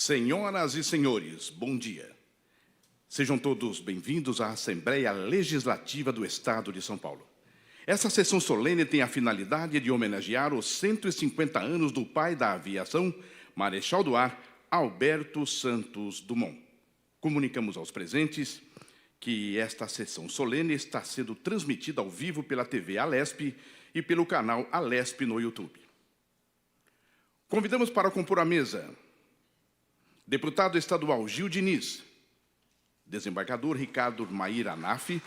Senhoras e senhores, bom dia. Sejam todos bem-vindos à Assembleia Legislativa do Estado de São Paulo. Essa sessão solene tem a finalidade de homenagear os 150 anos do pai da aviação, Marechal do Ar, Alberto Santos Dumont. Comunicamos aos presentes que esta sessão solene está sendo transmitida ao vivo pela TV Alesp e pelo canal Alesp no YouTube. Convidamos para compor a mesa deputado estadual Gil Diniz, desembargador Ricardo Mair Anaf,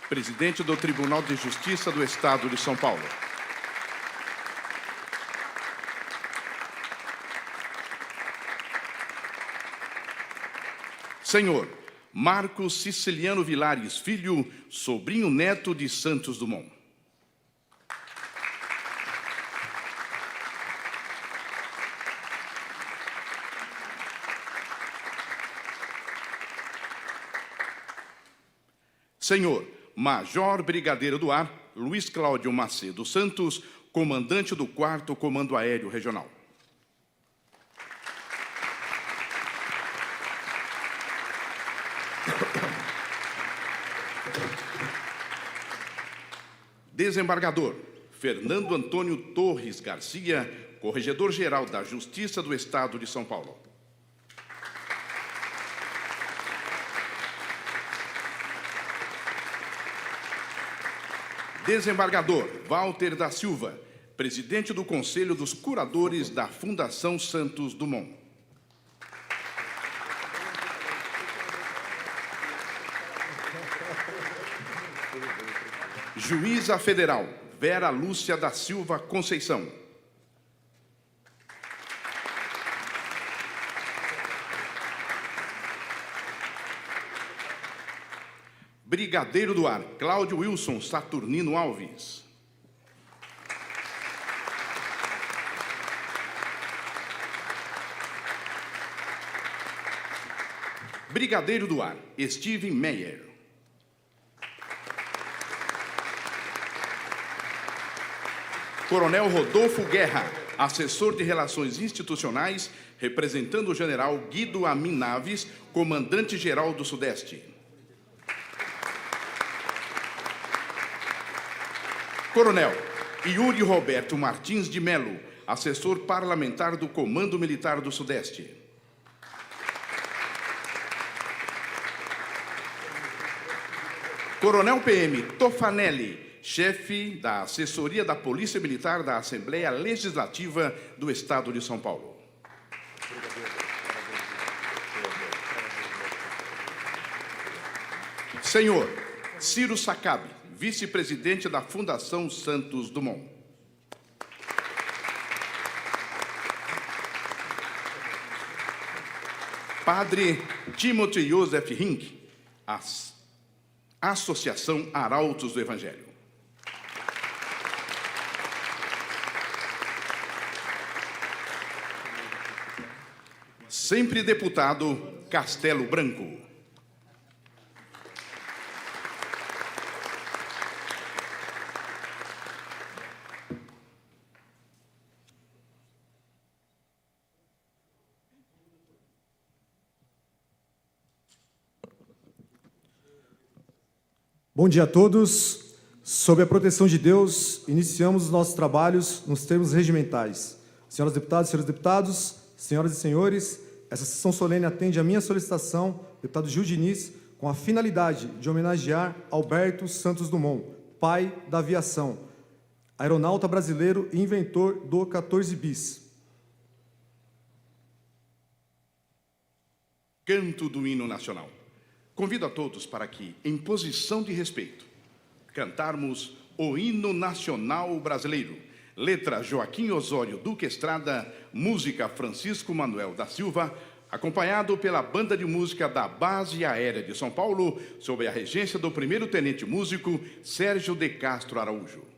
presidente do Tribunal de Justiça do Estado de São Paulo. Senhor Marcos Siciliano Vilares, filho, sobrinho neto de Santos Dumont. Senhor Major Brigadeiro do Ar, Luiz Cláudio Macedo Santos, comandante do 4º Comando Aéreo Regional. Desembargador Fernando Antônio Torres Garcia, Corregedor-Geral da Justiça do Estado de São Paulo. Desembargador Walter da Silva, presidente do Conselho dos Curadores da Fundação Santos Dumont. Juíza Federal Vera Lúcia da Silva Conceição. Brigadeiro do Ar, Cláudio Wilson Saturnino Alves. Brigadeiro do Ar, Steven Meyer. Coronel Rodolfo Guerra, assessor de Relações Institucionais, representando o general Guido Amin Naves, comandante-geral do Sudeste. Coronel Yuri Roberto Martins de Melo, assessor parlamentar do Comando Militar do Sudeste. Coronel PM Tofanelli, chefe da Assessoria da Polícia Militar da Assembleia Legislativa do Estado de São Paulo. Senhor Ciro Sacab, vice-presidente da Fundação Santos Dumont. Padre Timothy Joseph Hink, Associação Arautos do Evangelho. Sempre deputado Castelo Branco. Bom dia a todos. Sob a proteção de Deus, iniciamos os nossos trabalhos nos termos regimentais. Senhoras deputadas, senhores deputados, senhoras e senhores, essa sessão solene atende à minha solicitação, deputado Gil Diniz, com a finalidade de homenagear Alberto Santos Dumont, pai da aviação, aeronauta brasileiro e inventor do 14 bis. Canto do Hino Nacional. Convido a todos para que, em posição de respeito, cantarmos o Hino Nacional Brasileiro, letra Joaquim Osório Duque Estrada, música Francisco Manuel da Silva, acompanhado pela Banda de Música da Base Aérea de São Paulo, sob a regência do primeiro-tenente músico Sérgio de Castro Araújo.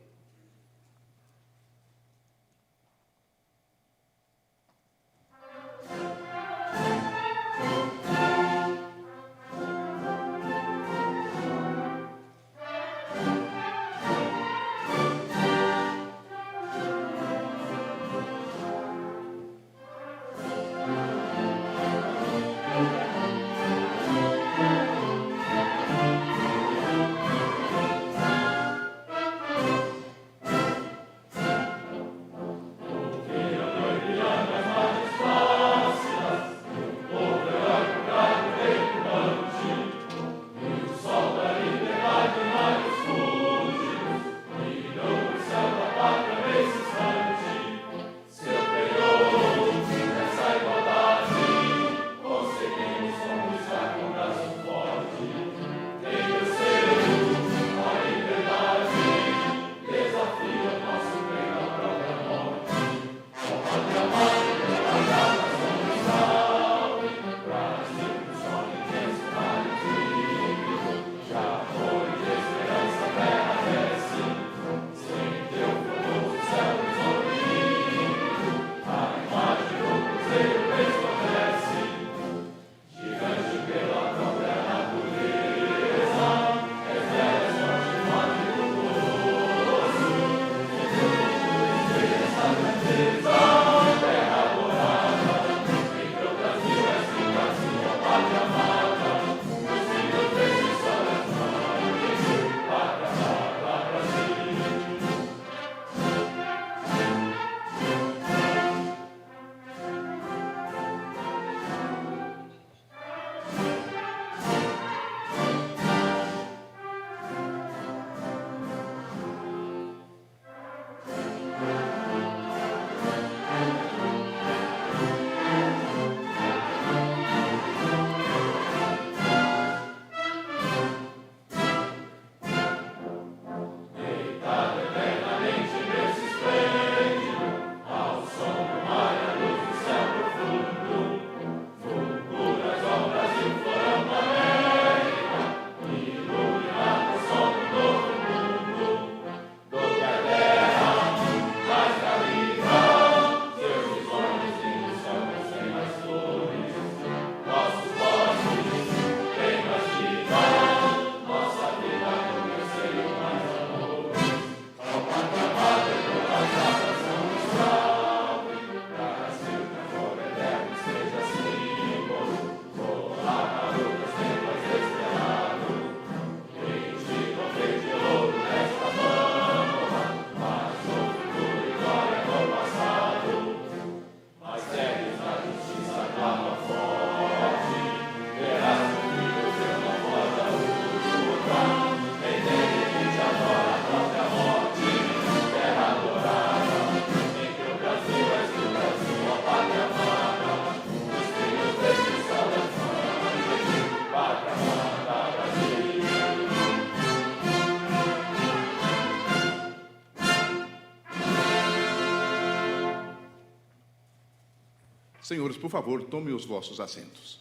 Senhores, por favor, tomem os vossos assentos.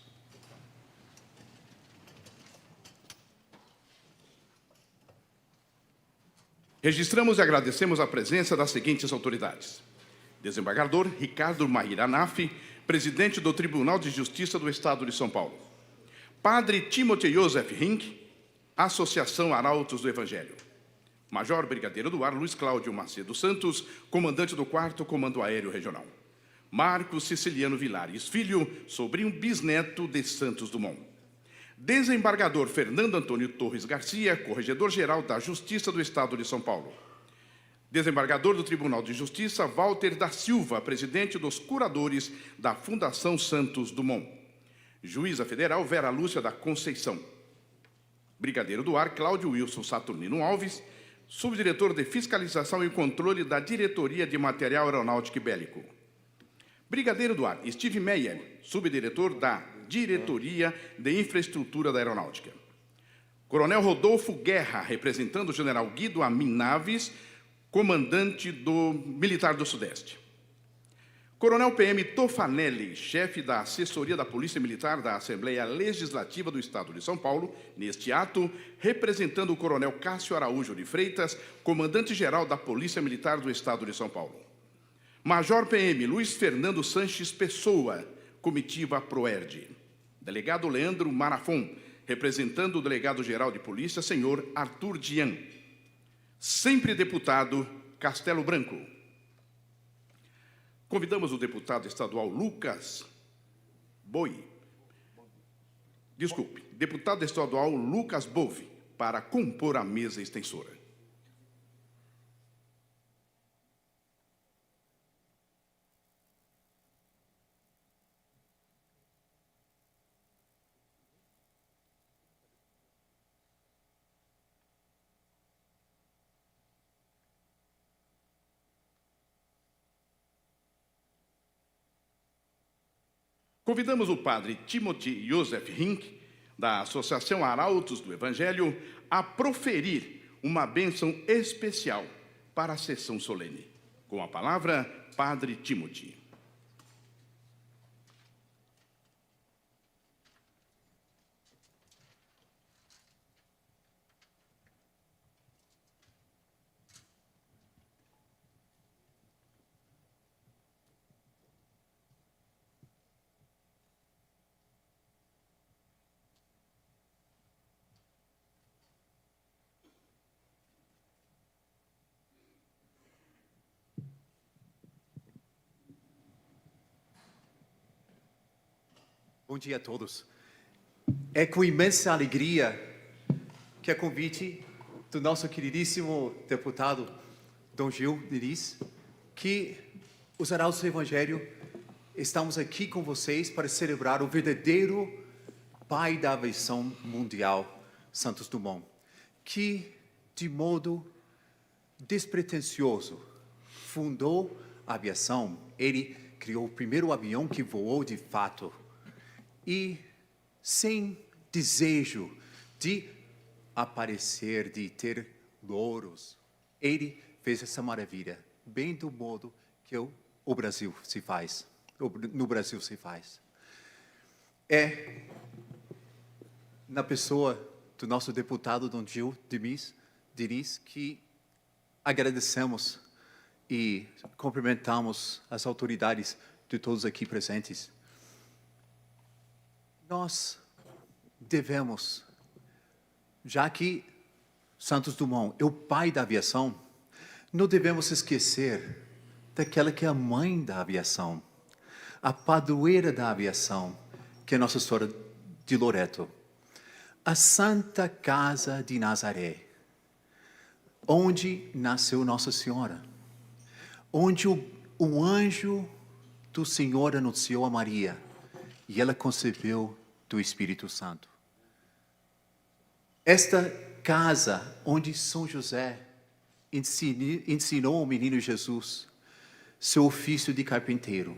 Registramos e agradecemos a presença das seguintes autoridades: desembargador Ricardo Mahiranaf, presidente do Tribunal de Justiça do Estado de São Paulo; padre Timothy Joseph Hink, Associação Arautos do Evangelho; Major Brigadeiro do Ar Luiz Cláudio Macedo Santos, comandante do 4º Comando Aéreo Regional; Marcos Siciliano Vilares Filho, sobrinho bisneto de Santos Dumont; desembargador Fernando Antônio Torres Garcia, corregedor-geral da Justiça do Estado de São Paulo; desembargador do Tribunal de Justiça Walter da Silva, presidente dos curadores da Fundação Santos Dumont; juíza federal Vera Lúcia da Conceição; brigadeiro do Ar Cláudio Wilson Saturnino Alves, subdiretor de Fiscalização e Controle da Diretoria de Material Aeronáutico e Bélico; brigadeiro do Ar Steve Meyer, subdiretor da Diretoria de Infraestrutura da Aeronáutica; coronel Rodolfo Guerra, representando o general Guido Amin Naves, comandante do Militar do Sudeste; coronel PM Tofanelli, chefe da Assessoria da Polícia Militar da Assembleia Legislativa do Estado de São Paulo, neste ato, representando o coronel Cássio Araújo de Freitas, comandante-geral da Polícia Militar do Estado de São Paulo; Major PM Luiz Fernando Sanches Pessoa, comitiva Proerd; delegado Leandro Marafon, representando o delegado-geral de polícia, senhor Arthur Dian; sempre deputado Castelo Branco. Convidamos o deputado estadual deputado estadual Lucas Bove, para compor a mesa extensora. Convidamos o padre Timothy Joseph Hink, da Associação Arautos do Evangelho, a proferir uma bênção especial para a sessão solene. Com a palavra, padre Timothy. Bom dia a todos. É com imensa alegria que a convite do nosso queridíssimo deputado Dom Gil Diniz, que os Arautos do Evangelho estamos aqui com vocês para celebrar o verdadeiro pai da aviação mundial, Santos Dumont, que de modo despretensioso fundou a aviação. Ele criou o primeiro avião que voou de fato. E sem desejo de aparecer, de ter louros, ele fez essa maravilha, bem do modo que o Brasil se faz, no Brasil se faz. É na pessoa do nosso deputado Dom Gil Diniz que agradecemos e cumprimentamos as autoridades de todos aqui presentes. Nós devemos, já que Santos Dumont é o pai da aviação, não devemos esquecer daquela que é a mãe da aviação, a padroeira da aviação, que é Nossa Senhora de Loreto, a Santa Casa de Nazaré, onde nasceu Nossa Senhora, onde o anjo do Senhor anunciou a Maria, e ela concebeu do Espírito Santo. Esta casa onde São José ensinou ao menino Jesus seu ofício de carpinteiro,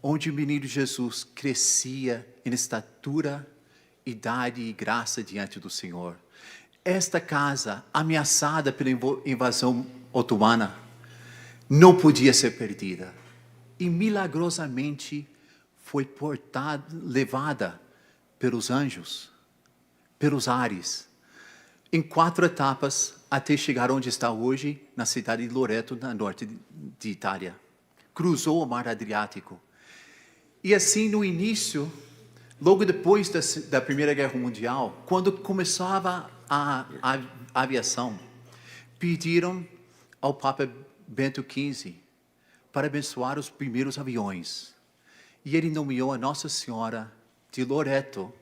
onde o menino Jesus crescia em estatura, idade e graça diante do Senhor. Esta casa, ameaçada pela invasão otomana, não podia ser perdida. E milagrosamente foi levada pelos anjos, pelos ares, em 4 etapas, até chegar onde está hoje, na cidade de Loreto, no norte de Itália. Cruzou o mar Adriático. E assim, no início, logo depois da Primeira Guerra Mundial, quando começava a aviação, pediram ao Papa Bento XV para abençoar os primeiros aviões. E ele nomeou a Nossa Senhora de Loreto,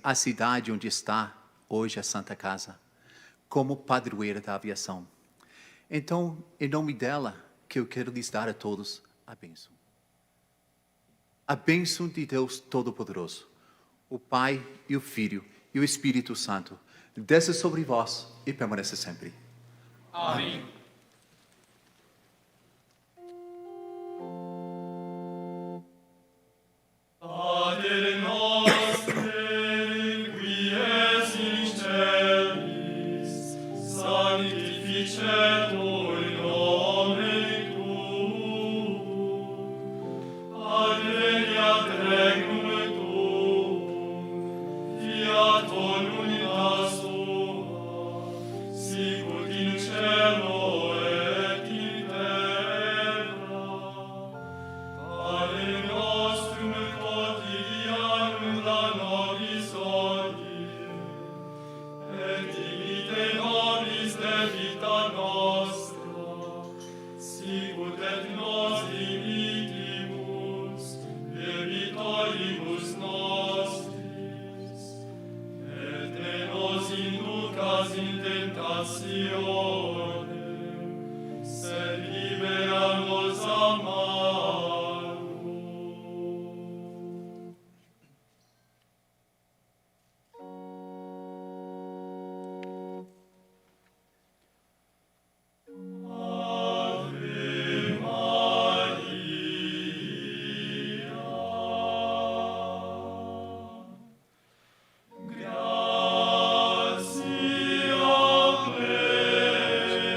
a cidade onde está hoje a Santa Casa, como padroeira da aviação. Então, em nome dela, que eu quero lhes dar a todos a bênção. A bênção de Deus Todo-Poderoso, o Pai e o Filho e o Espírito Santo, desça sobre vós e permaneça sempre. Amém. Pater noster, qui es in celis, sanctificetur nomen tuum, adveniat regnum tuum, fiat voluntas tua, sicut in cielo et in terra. Pane nostrum quotidianum da nobis hodie, et dimitte nobis debita nostra, sicut et nos dimittimus debitoribus nostris, et ne nos inducas in tentationem, sed libera nos a malo. Ave Maria, gratia plena,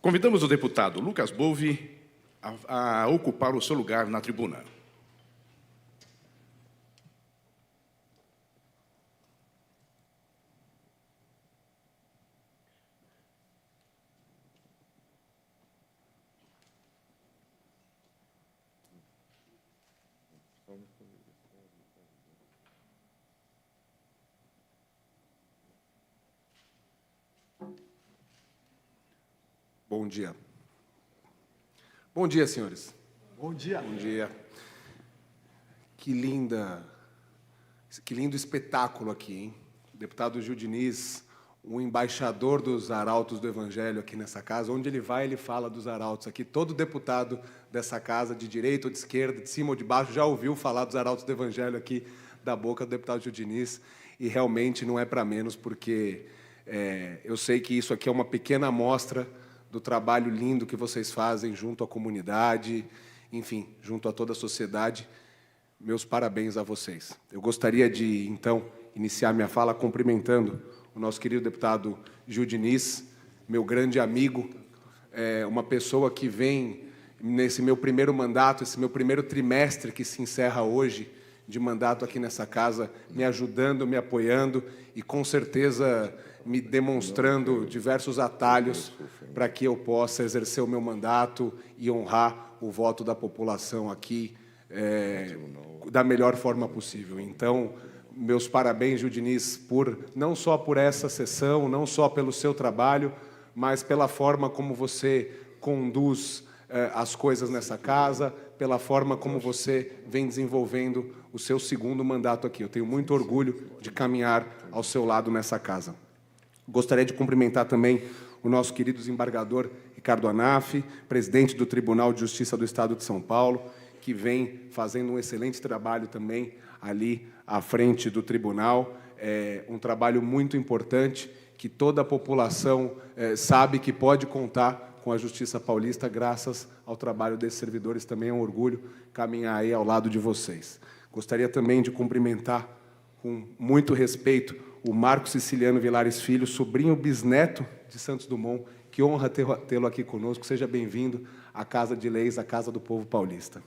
Convidamos o deputado Lucas Bouvi a ocupar o seu lugar na tribuna. Bom dia. Bom dia, senhores. Bom dia. Bom dia. Que lindo espetáculo aqui, hein? O deputado Gil Diniz, o embaixador dos arautos do Evangelho aqui nessa casa. Onde ele vai, ele fala dos arautos aqui. Todo deputado dessa casa, de direita ou de esquerda, de cima ou de baixo, já ouviu falar dos arautos do Evangelho aqui da boca do deputado Gil Diniz. E realmente não é para menos, porque eu sei que isso aqui é uma pequena amostra do trabalho lindo que vocês fazem junto à comunidade, enfim, junto a toda a sociedade. Meus parabéns a vocês. Eu gostaria de, então, iniciar minha fala cumprimentando o nosso querido deputado Gil Diniz, meu grande amigo, uma pessoa que vem nesse meu primeiro mandato, esse meu primeiro trimestre que se encerra hoje de mandato aqui nessa casa, me ajudando, me apoiando e, com certeza, me demonstrando diversos atalhos para que eu possa exercer o meu mandato e honrar o voto da população aqui da melhor forma possível. Então, meus parabéns, Gil Diniz, não só por essa sessão, não só pelo seu trabalho, mas pela forma como você conduz as coisas nessa casa, pela forma como você vem desenvolvendo o seu segundo mandato aqui. Eu tenho muito orgulho de caminhar ao seu lado nessa casa. Gostaria de cumprimentar também o nosso querido desembargador Ricardo Anaf, presidente do Tribunal de Justiça do Estado de São Paulo, que vem fazendo um excelente trabalho também ali à frente do tribunal. É um trabalho muito importante, que toda a população sabe que pode contar com a Justiça Paulista, graças ao trabalho desses servidores. Também é um orgulho caminhar aí ao lado de vocês. Gostaria também de cumprimentar, com muito respeito, o Marco Siciliano Vilares Filho, sobrinho bisneto de Santos Dumont. Que honra tê-lo aqui conosco. Seja bem-vindo à Casa de Leis, à Casa do Povo Paulista.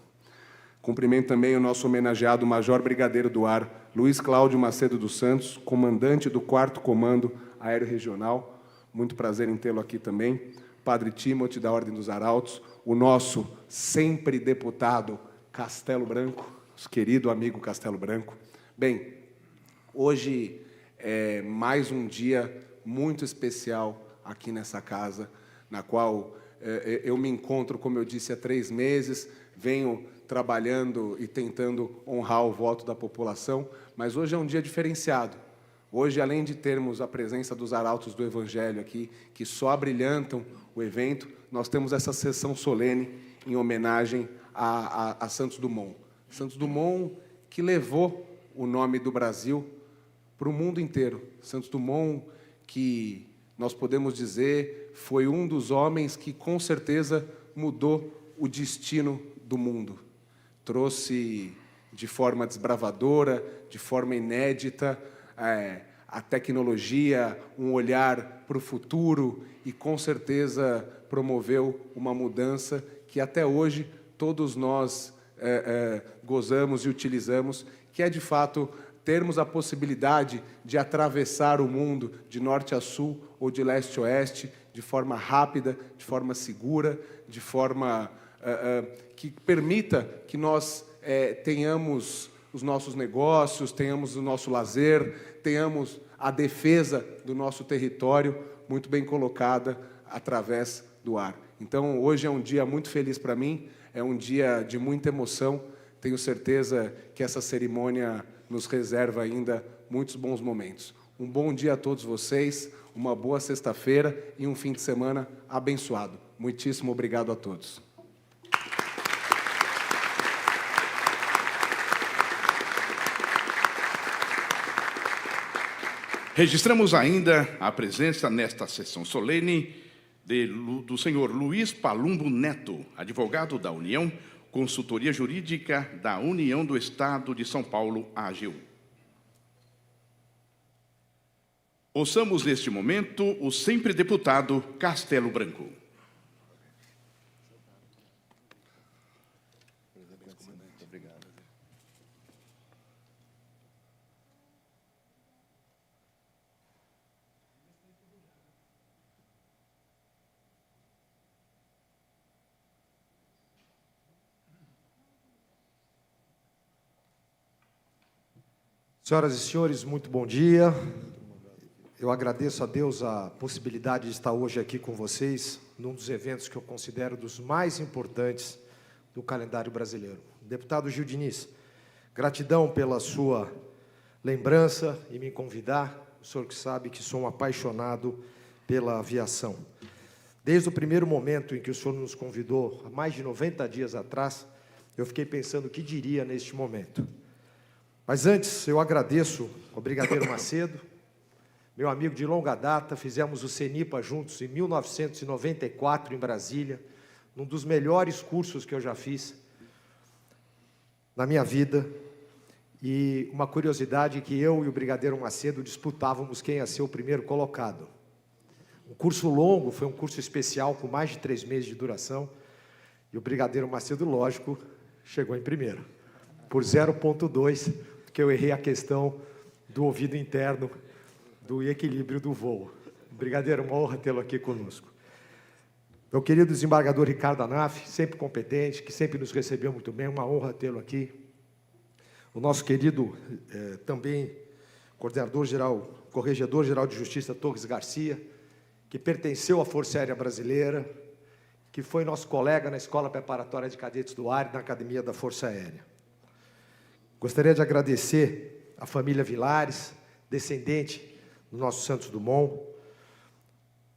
Cumprimento também o nosso homenageado Major Brigadeiro do Ar, Luiz Cláudio Macedo dos Santos, comandante do 4º Comando Aéreo Regional. Muito prazer em tê-lo aqui também. Padre Timothy, da Ordem dos Arautos, o nosso sempre deputado Castelo Branco, nosso querido amigo Castelo Branco. Bem, hoje é mais um dia muito especial aqui nessa casa, na qual eu me encontro, como eu disse, há 3 meses, venho trabalhando e tentando honrar o voto da população, mas hoje é um dia diferenciado. Hoje, além de termos a presença dos arautos do Evangelho aqui, que só abrilhantam o evento, nós temos essa sessão solene em homenagem a Santos Dumont. Santos Dumont, que levou o nome do Brasil para o mundo inteiro. Santos Dumont, que nós podemos dizer, foi um dos homens que, com certeza, mudou o destino do mundo. Trouxe de forma desbravadora, de forma inédita, a tecnologia, um olhar para o futuro e, com certeza, promoveu uma mudança que até hoje todos nós gozamos e utilizamos, que é, de fato, termos a possibilidade de atravessar o mundo de norte a sul ou de leste a oeste de forma rápida, de forma segura, de forma que permita que nós tenhamos os nossos negócios, tenhamos o nosso lazer, tenhamos a defesa do nosso território muito bem colocada através do ar. Então, hoje é um dia muito feliz para mim, é um dia de muita emoção. Tenho certeza que essa cerimônia nos reserva ainda muitos bons momentos. Um bom dia a todos vocês, uma boa sexta-feira e um fim de semana abençoado. Muitíssimo obrigado a todos. Registramos ainda a presença nesta sessão solene do senhor Luiz Palumbo Neto, advogado da União, Consultoria Jurídica da União do Estado de São Paulo, AGU. Ouçamos neste momento o sempre deputado Castelo Branco. comandante. Obrigado. Senhoras e senhores, muito bom dia. Eu agradeço a Deus a possibilidade de estar hoje aqui com vocês, num dos eventos que eu considero dos mais importantes do calendário brasileiro. Deputado Gil Diniz, gratidão pela sua lembrança e me convidar. O senhor que sabe que sou um apaixonado pela aviação. Desde o primeiro momento em que o senhor nos convidou, há mais de 90 dias atrás, eu fiquei pensando o que diria neste momento. Mas antes, eu agradeço ao Brigadeiro Macedo, meu amigo de longa data. Fizemos o CENIPA juntos em 1994, em Brasília, num dos melhores cursos que eu já fiz na minha vida. E uma curiosidade que eu e o Brigadeiro Macedo disputávamos quem ia ser o primeiro colocado. Um curso longo, foi um curso especial, com mais de 3 meses de duração, e o Brigadeiro Macedo, lógico, chegou em primeiro, por 0,2, que eu errei a questão do ouvido interno, do equilíbrio do voo. Brigadeiro, uma honra tê-lo aqui conosco. Meu querido desembargador Ricardo Anaf, sempre competente, que sempre nos recebeu muito bem, uma honra tê-lo aqui. O nosso querido, também, Corregedor-Geral de Justiça, Torres Garcia, que pertenceu à Força Aérea Brasileira, que foi nosso colega na Escola Preparatória de Cadetes do Ar e na Academia da Força Aérea. Gostaria de agradecer à família Vilares, descendente do nosso Santos Dumont,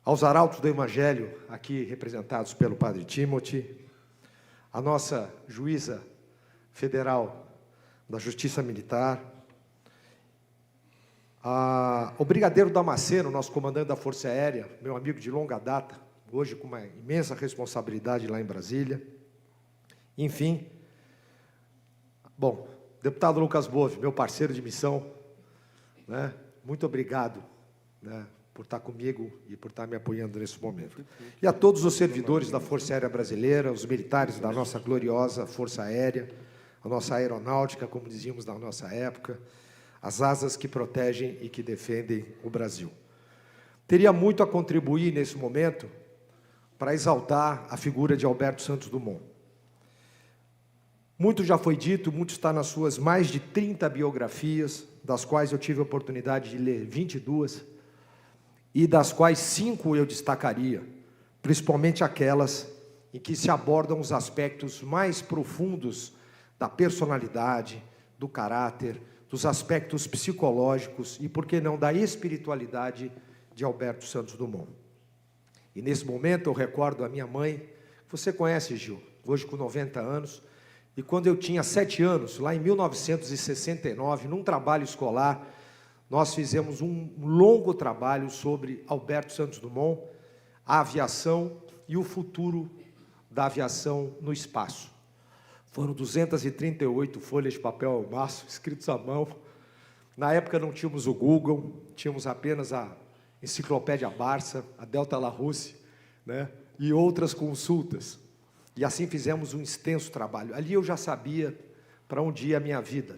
aos arautos do Evangelho, aqui representados pelo Padre Timothy, a nossa juíza federal da Justiça Militar, o Brigadeiro Damasceno, nosso comandante da Força Aérea, meu amigo de longa data, hoje com uma imensa responsabilidade lá em Brasília. Enfim, bom, deputado Lucas Bove, meu parceiro de missão, né, muito obrigado, né, por estar comigo e por estar me apoiando nesse momento. E a todos os servidores da Força Aérea Brasileira, os militares da nossa gloriosa Força Aérea, a nossa aeronáutica, como dizíamos na nossa época, as asas que protegem e que defendem o Brasil. Teria muito a contribuir nesse momento para exaltar a figura de Alberto Santos Dumont. Muito já foi dito, muito está nas suas mais de 30 biografias, das quais eu tive a oportunidade de ler 22, e das quais 5 eu destacaria, principalmente aquelas em que se abordam os aspectos mais profundos da personalidade, do caráter, dos aspectos psicológicos e, por que não, da espiritualidade de Alberto Santos Dumont. E nesse momento eu recordo a minha mãe, que você conhece, Gil, hoje com 90 anos, e quando eu tinha 7 anos, lá em 1969, num trabalho escolar, nós fizemos um longo trabalho sobre Alberto Santos Dumont, a aviação e o futuro da aviação no espaço. Foram 238 folhas de papel ao maço, escritos à mão. Na época não tínhamos o Google, tínhamos apenas a Enciclopédia Barça, a Delta Larousse, né, e outras consultas. E assim fizemos um extenso trabalho. Ali eu já sabia para onde ia a minha vida.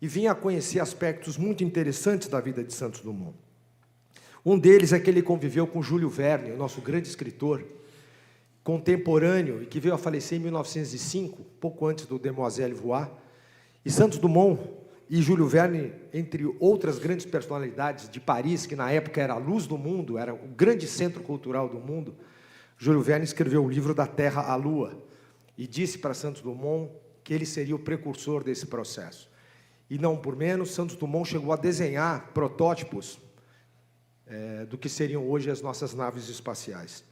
E vim a conhecer aspectos muito interessantes da vida de Santos Dumont. Um deles é que ele conviveu com Júlio Verne, o nosso grande escritor, contemporâneo, e que veio a falecer em 1905, pouco antes do Demoiselle voar. E Santos Dumont e Júlio Verne, entre outras grandes personalidades de Paris, que na época era a luz do mundo, era o grande centro cultural do mundo, Júlio Verne escreveu o livro Da Terra à Lua e disse para Santos Dumont que ele seria o precursor desse processo. E não por menos, Santos Dumont chegou a desenhar protótipos do que seriam hoje as nossas naves espaciais.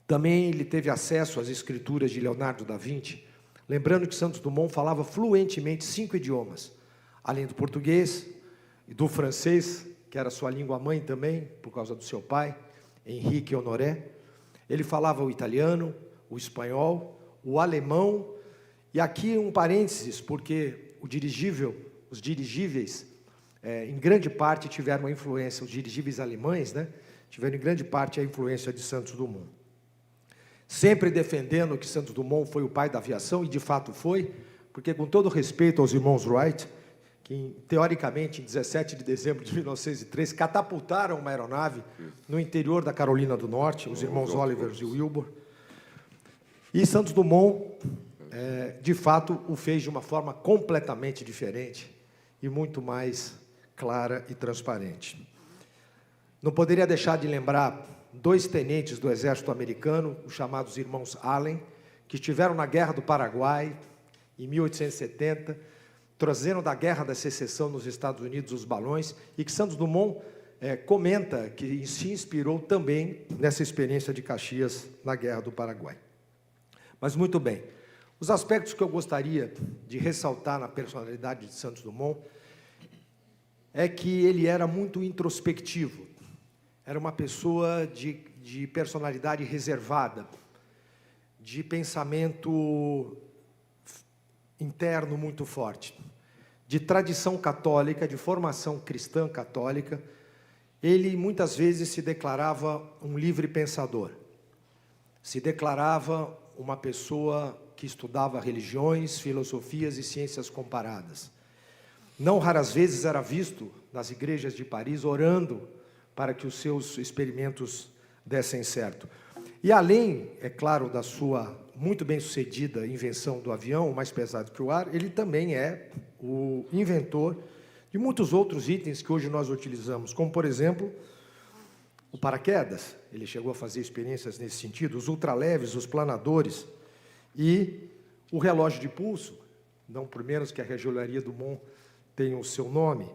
Também ele teve acesso às escrituras de Leonardo da Vinci, lembrando que Santos Dumont falava fluentemente 5 idiomas, além do português e do francês, que era sua língua-mãe também, por causa do seu pai, Henrique Honoré. Ele falava o italiano, o espanhol, o alemão, e aqui um parênteses, porque os dirigíveis, em grande parte tiveram a influência, os dirigíveis alemães, né, tiveram em grande parte a influência de Santos Dumont. Sempre defendendo que Santos Dumont foi o pai da aviação, e de fato foi, porque, com todo respeito aos irmãos Wright, que, teoricamente, em 17 de dezembro de 1903, catapultaram uma aeronave no interior da Carolina do Norte, os irmãos Oliver e Wilbur, e Santos Dumont, de fato, o fez de uma forma completamente diferente e muito mais clara e transparente. Não poderia deixar de lembrar 2 tenentes do exército americano, os chamados irmãos Allen, que estiveram na Guerra do Paraguai, em 1870, trazendo da Guerra da Secessão nos Estados Unidos os balões, e que Santos Dumont comenta que se inspirou também nessa experiência de Caxias na Guerra do Paraguai. Mas, muito bem, os aspectos que eu gostaria de ressaltar na personalidade de Santos Dumont é que ele era muito introspectivo, era uma pessoa de personalidade reservada, de pensamento interno muito forte, de tradição católica, de formação cristã católica. Ele muitas vezes se declarava um livre pensador, se declarava uma pessoa que estudava religiões, filosofias e ciências comparadas. Não raras vezes era visto nas igrejas de Paris orando para que os seus experimentos dessem certo. E além, é claro, da sua muito bem-sucedida invenção do avião, mais pesado que o ar, ele também é o inventor de muitos outros itens que hoje nós utilizamos, como, por exemplo, o paraquedas. Ele chegou a fazer experiências nesse sentido, os ultraleves, os planadores e o relógio de pulso, não por menos que a Regiolaria Dumont tem o seu nome,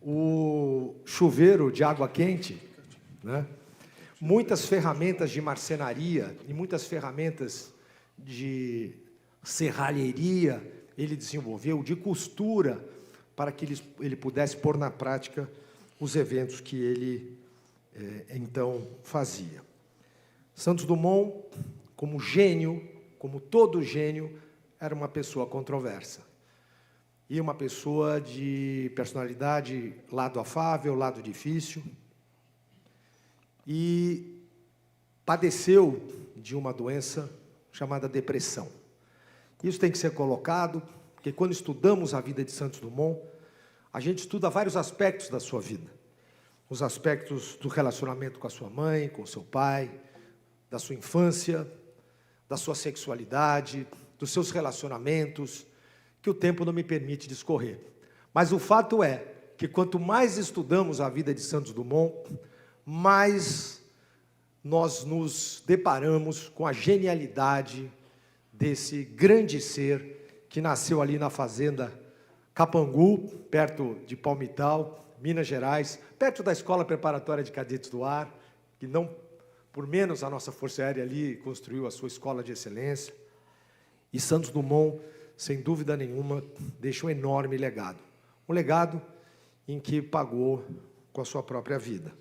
o chuveiro de água quente, né? Muitas ferramentas de marcenaria e muitas ferramentas de serralheria ele desenvolveu, de costura, para que ele pudesse pôr na prática os eventos que ele então fazia. Santos Dumont, como gênio, como todo gênio, era uma pessoa controversa. E uma pessoa de personalidade, lado afável, lado difícil. E padeceu de uma doença chamada depressão. Isso tem que ser colocado, porque quando estudamos a vida de Santos Dumont, a gente estuda vários aspectos da sua vida. Os aspectos do relacionamento com a sua mãe, com o seu pai, da sua infância, da sua sexualidade, dos seus relacionamentos, que o tempo não me permite discorrer. Mas o fato é que quanto mais estudamos a vida de Santos Dumont, mais nós nos deparamos com a genialidade desse grande ser que nasceu ali na fazenda Capangu, perto de Palmital, Minas Gerais, perto da Escola Preparatória de Cadetes do Ar, que não por menos a nossa Força Aérea ali construiu a sua escola de excelência. E Santos Dumont, sem dúvida nenhuma, deixou um enorme legado. Um legado em que pagou com a sua própria vida.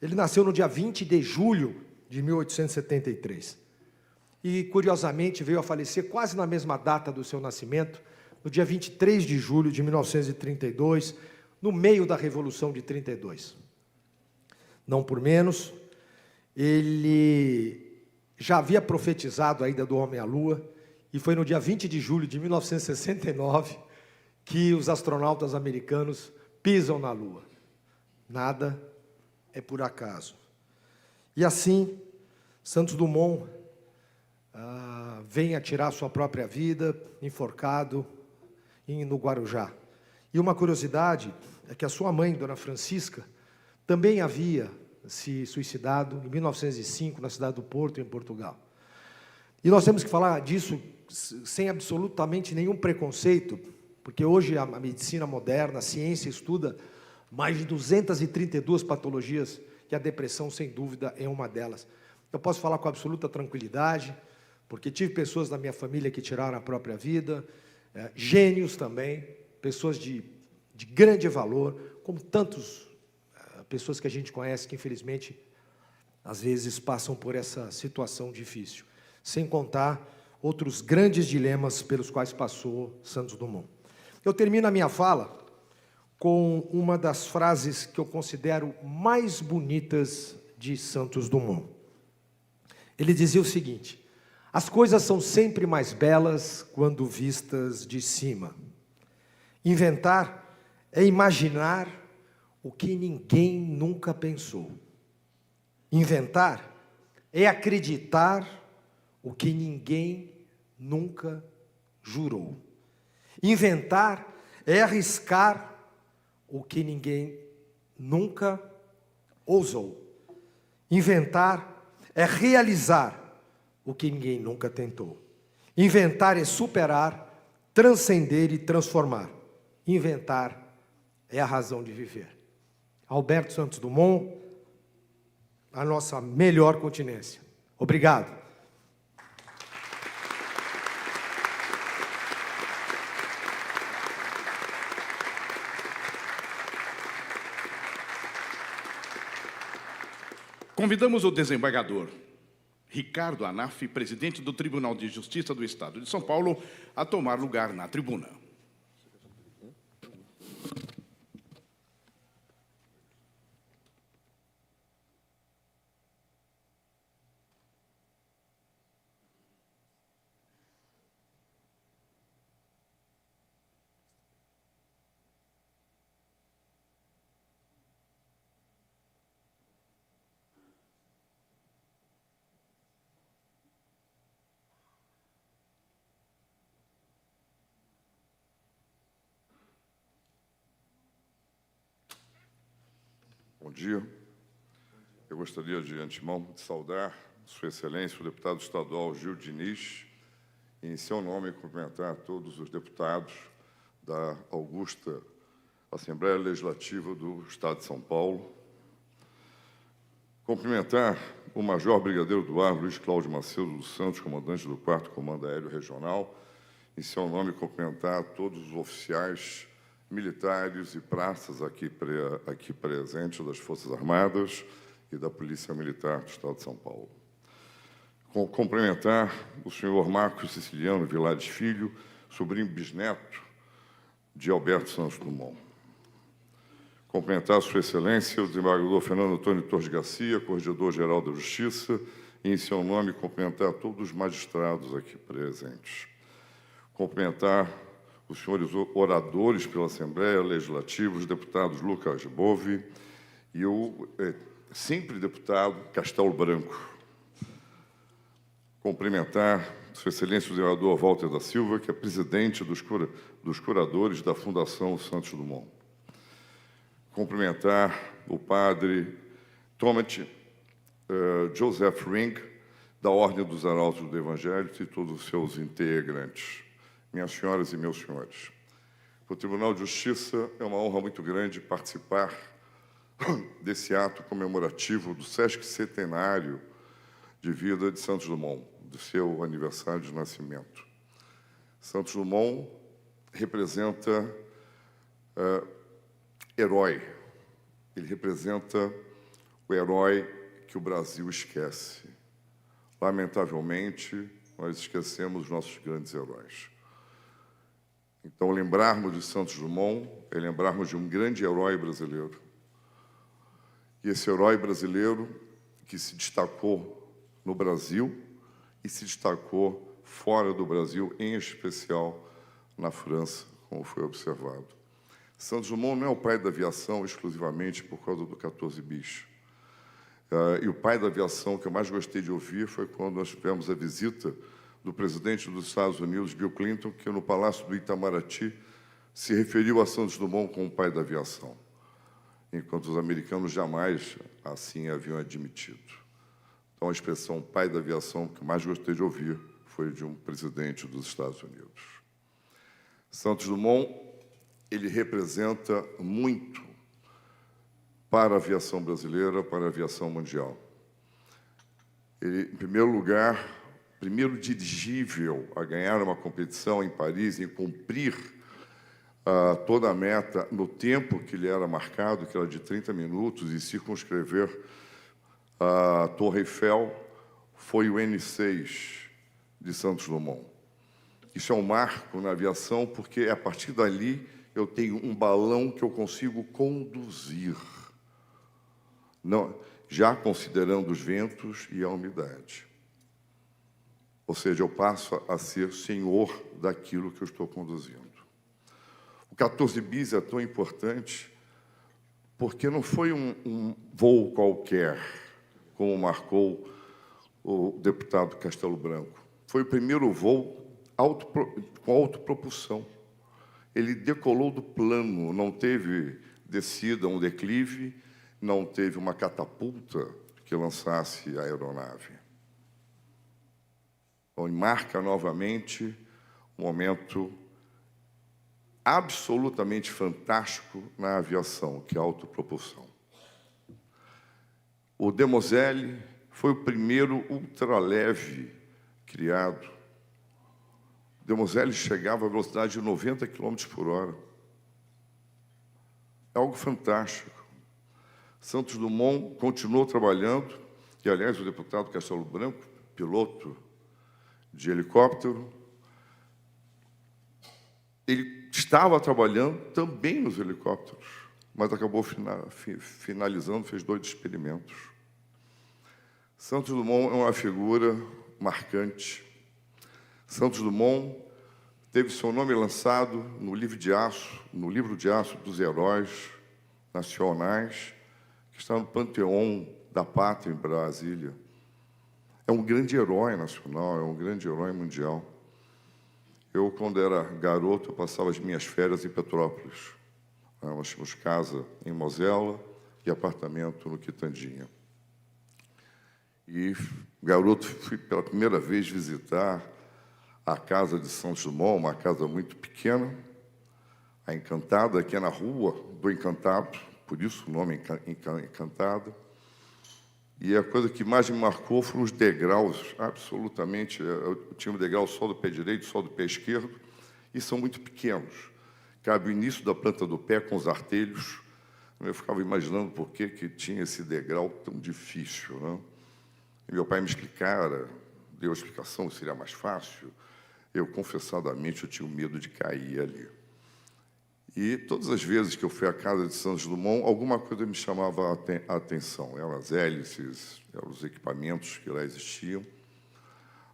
Ele nasceu no dia 20 de julho de 1873. E, curiosamente, veio a falecer quase na mesma data do seu nascimento, no dia 23 de julho de 1932, no meio da Revolução de 32. Não por menos, ele já havia profetizado a ida do homem à Lua, e foi no dia 20 de julho de 1969 que os astronautas americanos pisam na Lua. Nada é por acaso. E assim, Santos Dumont vem a tirar sua própria vida, enforcado no Guarujá. E uma curiosidade é que a sua mãe, Dona Francisca, também havia se suicidado em 1905, na cidade do Porto, em Portugal. E nós temos que falar disso sem absolutamente nenhum preconceito, porque hoje a medicina moderna, a ciência estuda mais de 232 patologias, e a depressão, sem dúvida, é uma delas. Eu posso falar com absoluta tranquilidade, porque tive pessoas da minha família que tiraram a própria vida, gênios também, pessoas de grande valor, como tantas pessoas que a gente conhece que, infelizmente, às vezes passam por essa situação difícil, sem contar outros grandes dilemas pelos quais passou Santos Dumont. Eu termino a minha fala com uma das frases que eu considero mais bonitas de Santos Dumont. Ele dizia o seguinte: As coisas são sempre mais belas quando vistas de cima. Inventar é imaginar o que ninguém nunca pensou. Inventar é acreditar o que ninguém nunca jurou. Inventar é arriscar o que ninguém nunca ousou. Inventar é realizar o que ninguém nunca tentou. Inventar é superar, transcender e transformar. Inventar é a razão de viver. Alberto Santos Dumont, a nossa melhor continência. Obrigado. Convidamos o desembargador Ricardo Anaf, presidente do Tribunal de Justiça do Estado de São Paulo, a tomar lugar na tribuna. Bom dia. Eu gostaria, de antemão, de saudar Sua Excelência, o deputado estadual Gil Diniz, e, em seu nome, cumprimentar todos os deputados da augusta Assembleia Legislativa do Estado de São Paulo. Cumprimentar o Major Brigadeiro do Ar, Luiz Cláudio Macedo dos Santos, comandante do 4º Comando Aéreo Regional. Em seu nome, cumprimentar todos os oficiais militares e praças aqui presentes das Forças Armadas e da Polícia Militar do Estado de São Paulo. Cumprimentar o senhor Marcos Siciliano Vilares Filho, sobrinho bisneto de Alberto Santos Dumont. Cumprimentar Sua Excelência, o desembargador Fernando Antônio Torres Garcia, Corregedor-Geral da Justiça, e, em seu nome, cumprimentar todos os magistrados aqui presentes. Cumprimentar os senhores oradores pela Assembleia Legislativa, os deputados Lucas Bove e o sempre deputado Castelo Branco. Cumprimentar Sua Excelência o desembargador Walter da Silva, que é presidente dos curadores da Fundação Santos Dumont. Cumprimentar o padre Thomas Joseph Ring, da Ordem dos Arautos do Evangelho, e todos os seus integrantes. Minhas senhoras e meus senhores, para o Tribunal de Justiça é uma honra muito grande participar desse ato comemorativo do sesquicentenário de vida de Santos Dumont, do seu aniversário de nascimento. Santos Dumont representa herói. Ele representa o herói que o Brasil esquece. Lamentavelmente, nós esquecemos os nossos grandes heróis. Então, lembrarmos de Santos Dumont é lembrarmos de um grande herói brasileiro. E esse herói brasileiro que se destacou no Brasil e se destacou fora do Brasil, em especial na França, como foi observado. Santos Dumont não é o pai da aviação exclusivamente por causa do 14 bis. E o pai da aviação que eu mais gostei de ouvir foi quando nós tivemos a visita do presidente dos Estados Unidos, Bill Clinton, que no Palácio do Itamaraty se referiu a Santos Dumont como o pai da aviação, enquanto os americanos jamais assim haviam admitido. Então, a expressão pai da aviação que eu mais gostei de ouvir foi de um presidente dos Estados Unidos. Santos Dumont, ele representa muito para a aviação brasileira, para a aviação mundial. Ele, em primeiro lugar, primeiro dirigível a ganhar uma competição em Paris e cumprir toda a meta no tempo que lhe era marcado, que era de 30 minutos, e circunscrever a Torre Eiffel, foi o N6 de Santos Dumont. Isso é um marco na aviação, porque a partir dali eu tenho um balão que eu consigo conduzir, não, já considerando os ventos e a umidade. Ou seja, eu passo a ser senhor daquilo que eu estou conduzindo. O 14 bis é tão importante porque não foi um voo qualquer, como marcou o deputado Castelo Branco. Foi o primeiro voo com autopropulsão. Ele decolou do plano, não teve descida, um declive, não teve uma catapulta que lançasse a aeronave. Então, marca novamente um momento absolutamente fantástico na aviação, que é a autopropulsão. O Demoselle foi o primeiro ultraleve criado. O Demoselle chegava à velocidade de 90 km por hora. É algo fantástico. Santos Dumont continuou trabalhando, e, aliás, o deputado Castelo Branco, piloto de helicóptero, ele estava trabalhando também nos helicópteros, mas acabou finalizando, fez 2 experimentos. Santos Dumont é uma figura marcante. Santos Dumont teve seu nome lançado no livro de aço dos heróis nacionais, que está no Panteão da Pátria, em Brasília. É um grande herói nacional, é um grande herói mundial. Eu, quando era garoto, eu passava as minhas férias em Petrópolis. Nós tínhamos casa em Mosela e apartamento no Quitandinha. E, garoto, fui pela primeira vez visitar a casa de Santos Dumont, uma casa muito pequena, a Encantada, que é na Rua do Encantado, por isso o nome Encantada. E a coisa que mais me marcou foram os degraus, absolutamente. Eu tinha um degrau só do pé direito, só do pé esquerdo, e são muito pequenos. Cabe o início da planta do pé com os artelhos. Eu ficava imaginando por que tinha esse degrau tão difícil, né? E meu pai me explicara, deu a explicação, seria mais fácil. Eu, confessadamente, eu tinha medo de cair ali. E todas as vezes que eu fui à casa de Santos Dumont, alguma coisa me chamava a atenção. Eram as hélices, eram os equipamentos que lá existiam,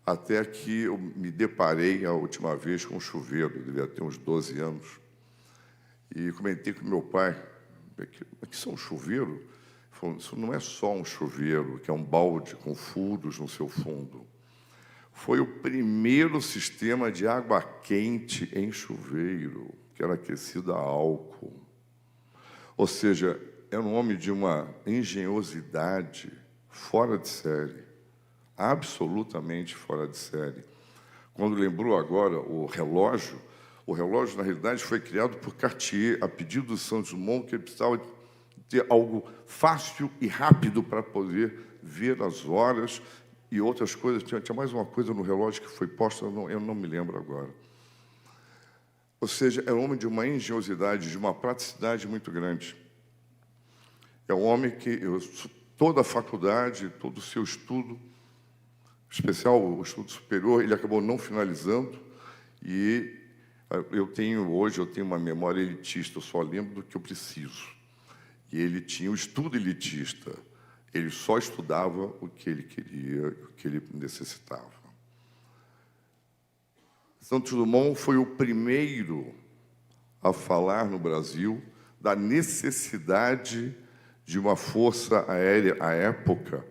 até que eu me deparei a última vez com um chuveiro, devia ter uns 12 anos, e comentei com meu pai, que isso é um chuveiro? Ele falou, isso não é só um chuveiro, que é um balde com furos no seu fundo. Foi o primeiro sistema de água quente em chuveiro, que era aquecido a álcool. Ou seja, era um homem de uma engenhosidade fora de série, absolutamente fora de série. Quando lembrou agora o relógio, na realidade, foi criado por Cartier, a pedido do Santos Dumont, que ele precisava ter algo fácil e rápido para poder ver as horas e outras coisas. Tinha mais uma coisa no relógio que foi posta, eu não me lembro agora. Ou seja, é um homem de uma engenhosidade, de uma praticidade muito grande. É um homem que toda a faculdade, todo o seu estudo, em especial o estudo superior, ele acabou não finalizando, e hoje eu tenho uma memória elitista, eu só lembro do que eu preciso. E ele tinha o estudo elitista, ele só estudava o que ele queria, o que ele necessitava. Santos Dumont foi o primeiro a falar no Brasil da necessidade de uma força aérea, à época,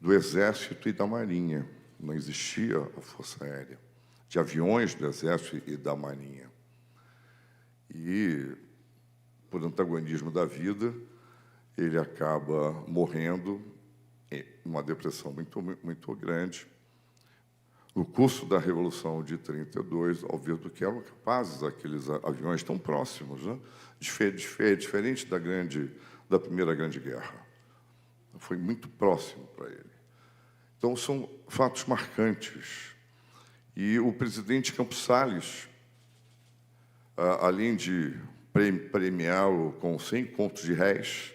do Exército e da Marinha. Não existia a força aérea, de aviões do Exército e da Marinha. E, por antagonismo da vida, ele acaba morrendo em uma depressão muito grande. No curso da Revolução de 32, ao ver do que eram capazes aqueles aviões tão próximos, né? Diferente da Primeira Grande Guerra. Foi muito próximo para ele. Então, são fatos marcantes. E o presidente Campos Salles, além de premiá-lo com 100 contos de réis,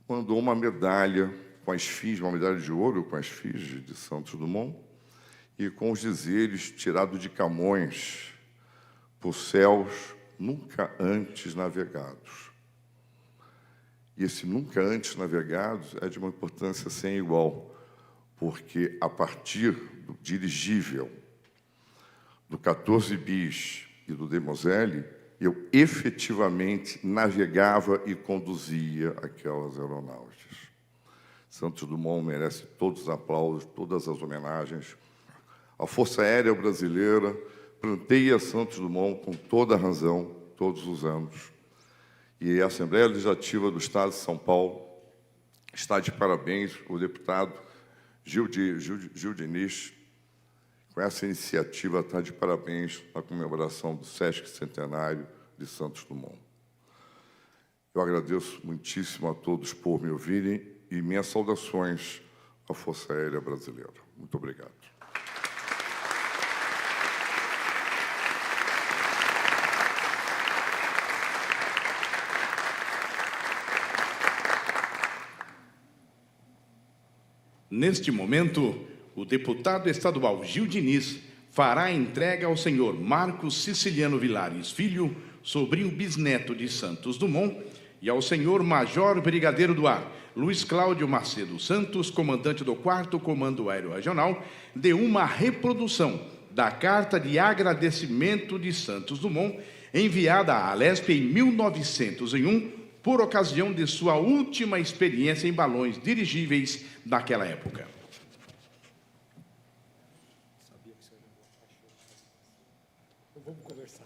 mandou uma medalha com a esfinge, uma medalha de ouro com a esfinge de Santos Dumont, e com os dizeres tirados de Camões, por céus nunca antes navegados. E esse nunca antes navegados é de uma importância sem igual, porque, a partir do dirigível, do 14 bis e do Demoselle, eu efetivamente navegava e conduzia aquelas aeronaves. Santos Dumont merece todos os aplausos, todas as homenagens. A Força Aérea Brasileira planteia Santos Dumont com toda a razão, todos os anos. E a Assembleia Legislativa do Estado de São Paulo está de parabéns, o deputado Gil Diniz, com essa iniciativa, está de parabéns na comemoração do Sesc Centenário de Santos Dumont. Eu agradeço muitíssimo a todos por me ouvirem e minhas saudações à Força Aérea Brasileira. Muito obrigado. Neste momento, o deputado estadual Gil Diniz fará a entrega ao senhor Marcos Siciliano Vilares Filho, sobrinho bisneto de Santos Dumont, e ao senhor Major Brigadeiro do Ar Luiz Cláudio Macedo Santos, comandante do 4º Comando Aéreo Regional, de uma reprodução da Carta de Agradecimento de Santos Dumont, enviada à Alesp em 1901, por ocasião de sua última experiência em balões dirigíveis daquela época.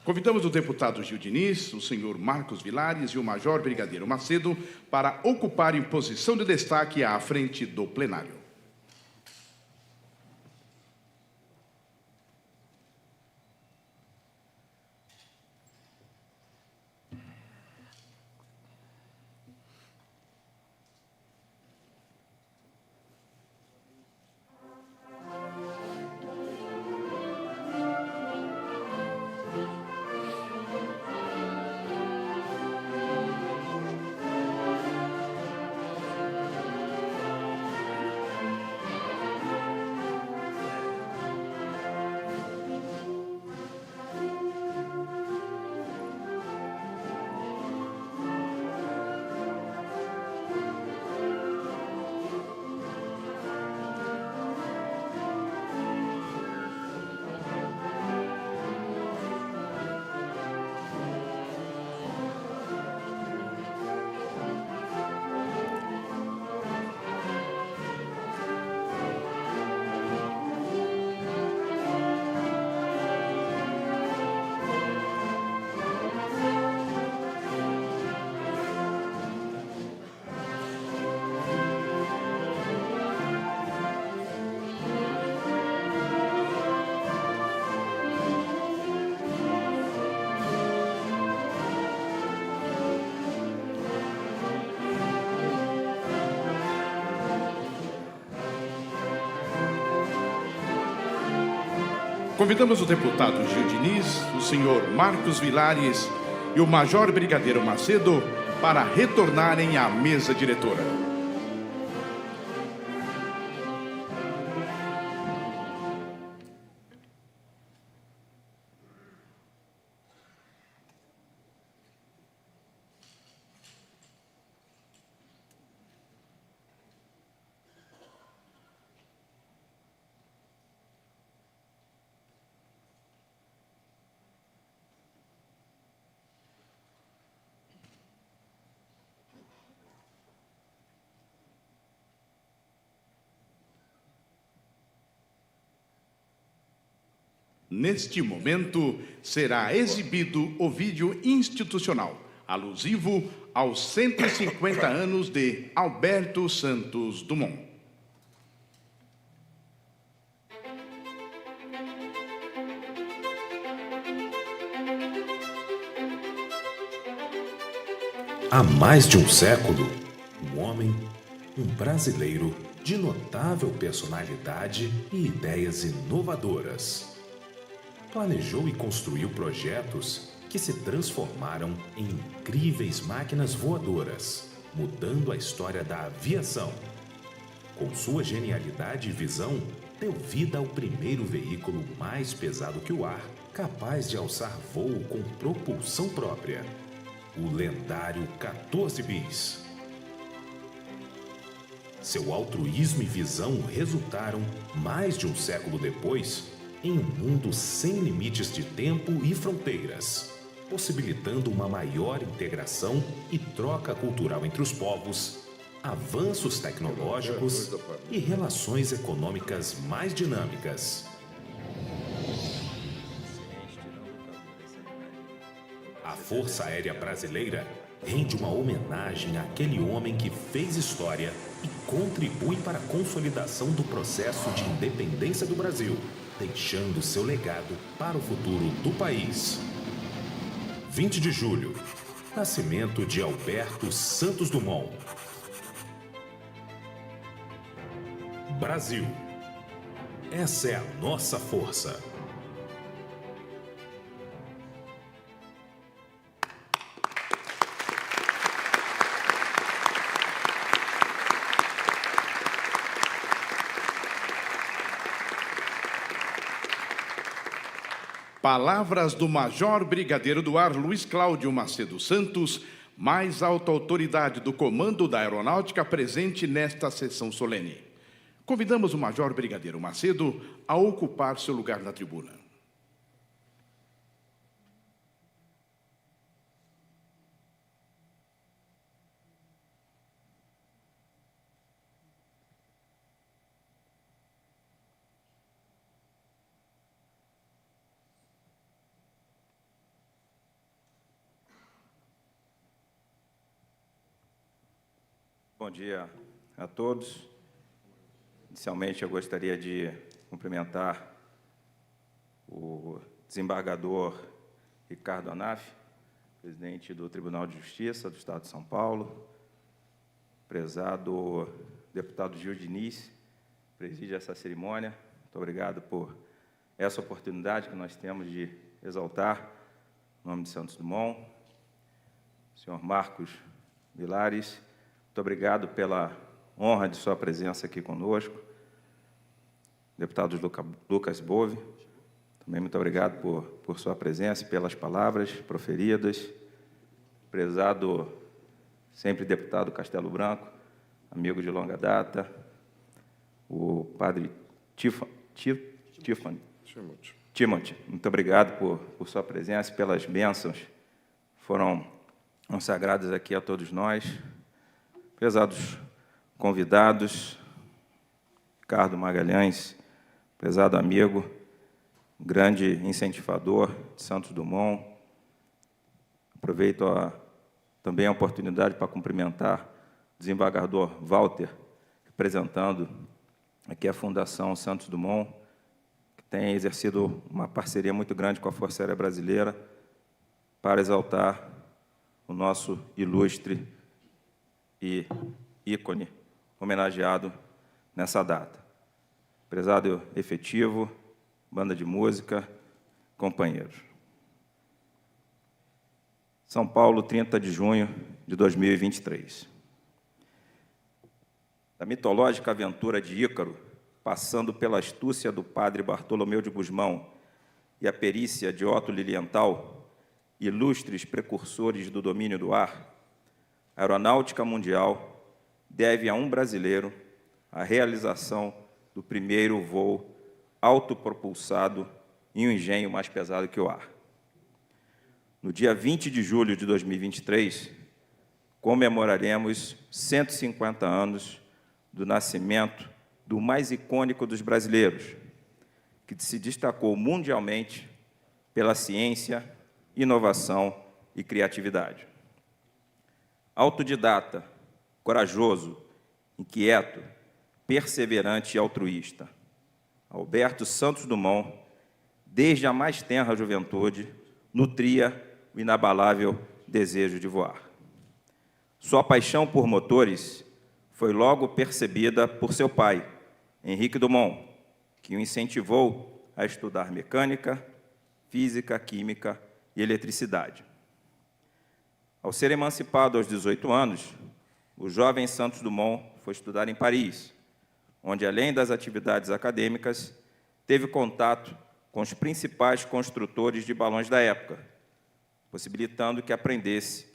Convidamos o deputado Gil Diniz, o senhor Marcos Vilares e o Major Brigadeiro Macedo para ocuparem posição de destaque à frente do plenário. Convidamos o deputado Gil Diniz, o senhor Marcos Vilares e o Major Brigadeiro Macedo para retornarem à mesa diretora. Neste momento, será exibido o vídeo institucional, alusivo aos 150 anos de Alberto Santos Dumont. Há mais de um século, um homem, um brasileiro de notável personalidade e ideias inovadoras, planejou e construiu projetos que se transformaram em incríveis máquinas voadoras, mudando a história da aviação. Com sua genialidade e visão, deu vida ao primeiro veículo mais pesado que o ar, capaz de alçar voo com propulsão própria, o lendário 14 bis. seu altruísmo e visão resultaram, mais de um século depois, em um mundo sem limites de tempo e fronteiras, possibilitando uma maior integração e troca cultural entre os povos, avanços tecnológicos e relações econômicas mais dinâmicas. A Força Aérea Brasileira rende uma homenagem àquele homem que fez história e contribui para a consolidação do processo de independência do Brasil, deixando seu legado para o futuro do país. 20 de julho, nascimento de Alberto Santos Dumont. Brasil. Essa é a nossa força. Palavras do Major Brigadeiro do Ar Luiz Cláudio Macedo Santos, mais alta autoridade do Comando da Aeronáutica presente nesta sessão solene. Convidamos o Major Brigadeiro Macedo a ocupar seu lugar na tribuna. Bom dia a todos. Inicialmente, eu gostaria de cumprimentar o desembargador Ricardo Anaf, presidente do Tribunal de Justiça do Estado de São Paulo, prezado deputado Gil Diniz, preside essa cerimônia. Muito obrigado por essa oportunidade que nós temos de exaltar o nome de Santos Dumont. Senhor Marcos Vilares, muito obrigado pela honra de sua presença aqui conosco. Deputado Lucas Bove, também muito obrigado por sua presença e pelas palavras proferidas. Prezado sempre deputado Castelo Branco, amigo de longa data, o padre Timothy, muito obrigado por sua presença e pelas bênçãos que foram consagradas aqui a todos nós. Prezados convidados, Ricardo Magalhães, prezado amigo, grande incentivador de Santos Dumont. Aproveito também a oportunidade para cumprimentar o desembargador Walter, representando aqui a Fundação Santos Dumont, que tem exercido uma parceria muito grande com a Força Aérea Brasileira para exaltar o nosso ilustre e ícone homenageado nessa data. Prezado efetivo, banda de música, companheiros. São Paulo, 30 de junho de 2023. Da mitológica aventura de Ícaro, passando pela astúcia do padre Bartolomeu de Gusmão e a perícia de Otto Lilienthal, ilustres precursores do domínio do ar, a aeronáutica mundial deve a um brasileiro a realização do primeiro voo autopropulsado em um engenho mais pesado que o ar. No dia 20 de julho de 2023, comemoraremos 150 anos do nascimento do mais icônico dos brasileiros, que se destacou mundialmente pela ciência, inovação e criatividade. Autodidata, corajoso, inquieto, perseverante e altruísta, Alberto Santos Dumont, desde a mais tenra juventude, nutria o inabalável desejo de voar. Sua paixão por motores foi logo percebida por seu pai, Henrique Dumont, que o incentivou a estudar mecânica, física, química e eletricidade. Ao ser emancipado aos 18 anos, o jovem Santos Dumont foi estudar em Paris, onde, além das atividades acadêmicas, teve contato com os principais construtores de balões da época, possibilitando que aprendesse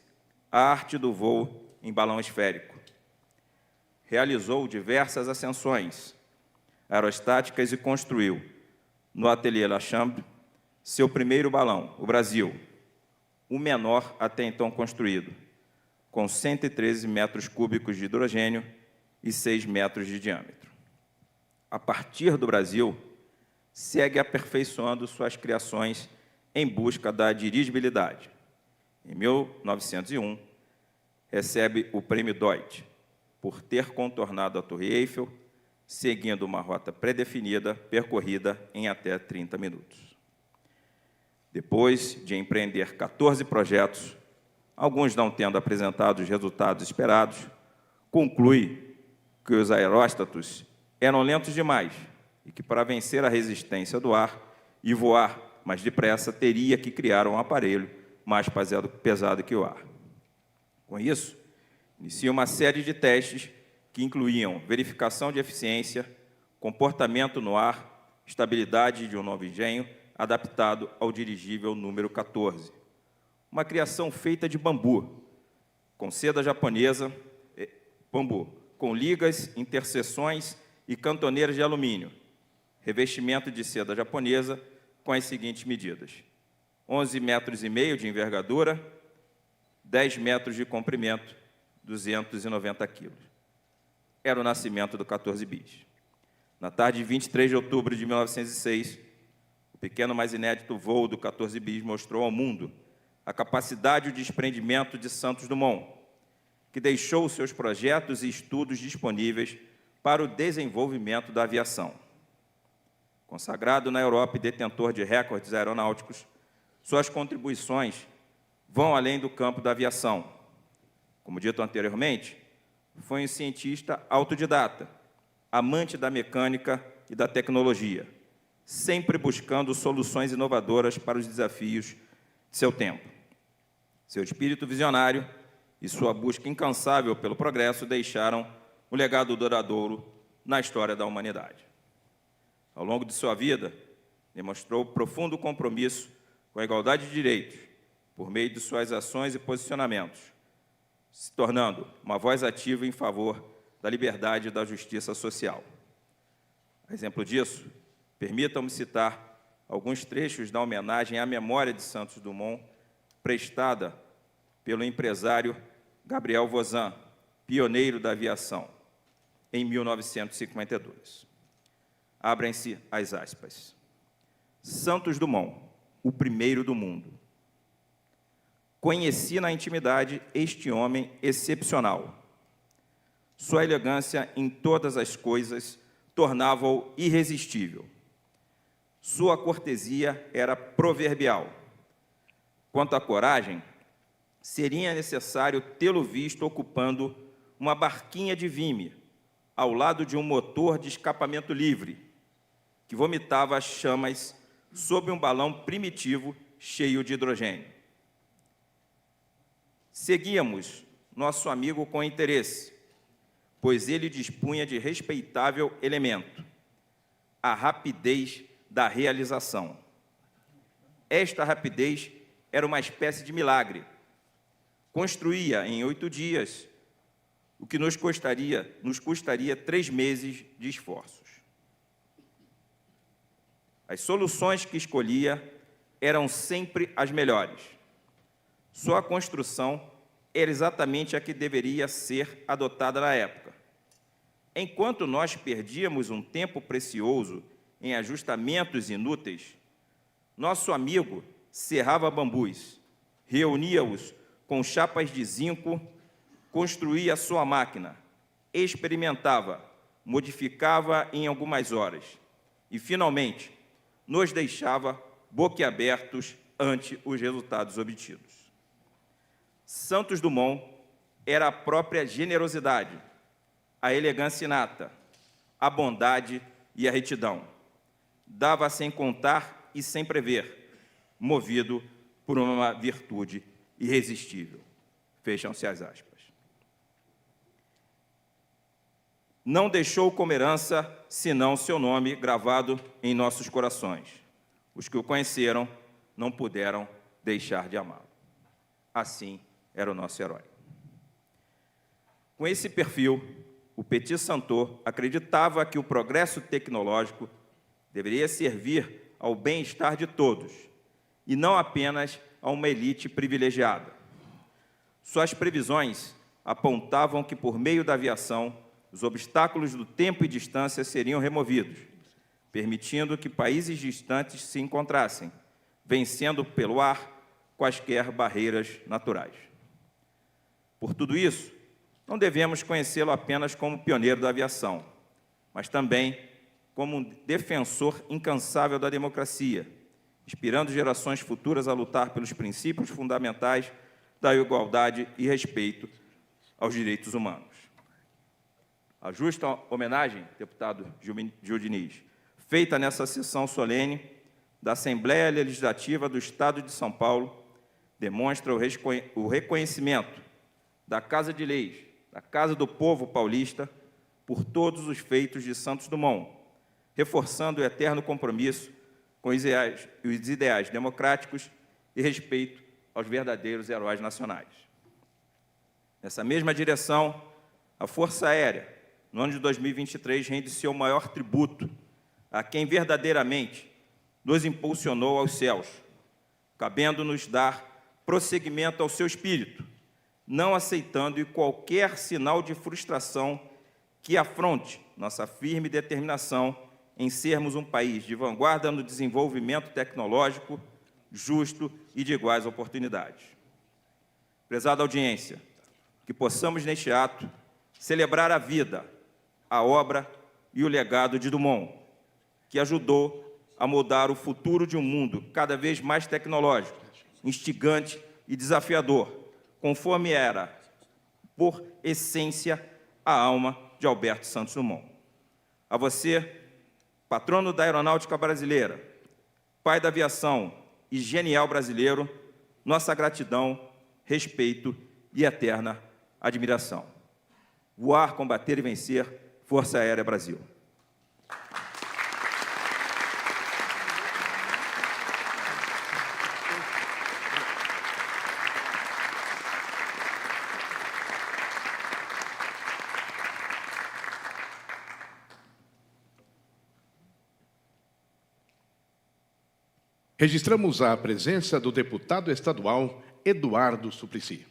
a arte do voo em balão esférico. realizou diversas ascensões aerostáticas e construiu, no Ateliê Lachambre, seu primeiro balão, o Brasil, o menor até então construído, com 113 metros cúbicos de hidrogênio e 6 metros de diâmetro. A partir do Brasil, segue aperfeiçoando suas criações em busca da dirigibilidade. Em 1901, recebe o Prêmio Deutsch por ter contornado a Torre Eiffel, seguindo uma rota pré-definida, percorrida em até 30 minutos. Depois de empreender 14 projetos, alguns não tendo apresentado os resultados esperados, conclui que os aeróstatos eram lentos demais e que, para vencer a resistência do ar e voar mais depressa, teria que criar um aparelho mais pesado que o ar. Com isso, inicia uma série de testes que incluíam verificação de eficiência, comportamento no ar, estabilidade de um novo engenho, adaptado ao dirigível número 14. Uma criação feita de bambu, com seda japonesa, bambu, com ligas, interseções e cantoneiras de alumínio, revestimento de seda japonesa com as seguintes medidas: 11,5 metros de envergadura, 10 metros de comprimento, 290 quilos. Era o nascimento do 14 bis. Na tarde de 23 de outubro de 1906, o pequeno, mas inédito voo do 14 bis mostrou ao mundo a capacidade e o desprendimento de Santos Dumont, que deixou seus projetos e estudos disponíveis para o desenvolvimento da aviação. Consagrado na Europa e detentor de recordes aeronáuticos, suas contribuições vão além do campo da aviação. Como dito anteriormente, foi um cientista autodidata, amante da mecânica e da tecnologia, sempre buscando soluções inovadoras para os desafios de seu tempo. Seu espírito visionário e sua busca incansável pelo progresso deixaram um legado duradouro na história da humanidade. Ao longo de sua vida, demonstrou profundo compromisso com a igualdade de direitos, por meio de suas ações e posicionamentos, se tornando uma voz ativa em favor da liberdade e da justiça social. A exemplo disso, permitam-me citar alguns trechos da homenagem à memória de Santos Dumont, prestada pelo empresário Gabriel Voisin, pioneiro da aviação, em 1952. Abrem-se as aspas. Santos Dumont, o primeiro do mundo. Conheci na intimidade este homem excepcional. Sua elegância em todas as coisas tornava-o irresistível. Sua cortesia era proverbial. Quanto à coragem, seria necessário tê-lo visto ocupando uma barquinha de vime, ao lado de um motor de escapamento livre, que vomitava chamas sob um balão primitivo cheio de hidrogênio. Seguíamos nosso amigo com interesse, pois ele dispunha de respeitável elemento, a rapidez da realização. Esta rapidez era uma espécie de milagre. Construía em 8 dias, o que nos custaria 3 meses de esforços. As soluções que escolhia eram sempre as melhores. Sua construção era exatamente a que deveria ser adotada na época. Enquanto nós perdíamos um tempo precioso em ajustamentos inúteis, nosso amigo serrava bambus, reunia-os com chapas de zinco, construía sua máquina, experimentava, modificava em algumas horas e, finalmente, nos deixava boquiabertos ante os resultados obtidos. Santos Dumont era a própria generosidade, a elegância inata, a bondade e a retidão. Dava sem contar e sem prever, movido por uma virtude irresistível. Fecham-se as aspas. Não deixou como herança, senão seu nome gravado em nossos corações. Os que o conheceram não puderam deixar de amá-lo. Assim era o nosso herói. Com esse perfil, o Petit Santor acreditava que o progresso tecnológico deveria servir ao bem-estar de todos, e não apenas a uma elite privilegiada. Suas previsões apontavam que, por meio da aviação, os obstáculos do tempo e distância seriam removidos, permitindo que países distantes se encontrassem, vencendo pelo ar quaisquer barreiras naturais. Por tudo isso, não devemos conhecê-lo apenas como pioneiro da aviação, mas também como um defensor incansável da democracia, inspirando gerações futuras a lutar pelos princípios fundamentais da igualdade e respeito aos direitos humanos. A justa homenagem, deputado Gil Diniz, feita nessa sessão solene da Assembleia Legislativa do Estado de São Paulo, demonstra o reconhecimento da Casa de Leis, da Casa do Povo paulista, por todos os feitos de Santos Dumont, reforçando o eterno compromisso com os ideais democráticos e respeito aos verdadeiros heróis nacionais. Nessa mesma direção, a Força Aérea, no ano de 2023, rende seu maior tributo a quem verdadeiramente nos impulsionou aos céus, cabendo-nos dar prosseguimento ao seu espírito, não aceitando qualquer sinal de frustração que afronte nossa firme determinação em sermos um país de vanguarda no desenvolvimento tecnológico, justo e de iguais oportunidades. Prezada audiência, que possamos, neste ato, celebrar a vida, a obra e o legado de Dumont, que ajudou a moldar o futuro de um mundo cada vez mais tecnológico, instigante e desafiador, conforme era, por essência, a alma de Alberto Santos Dumont. A você, patrono da aeronáutica brasileira, pai da aviação e genial brasileiro, nossa gratidão, respeito e eterna admiração. Voar, combater e vencer, Força Aérea Brasil. Registramos a presença do deputado estadual Eduardo Suplicy.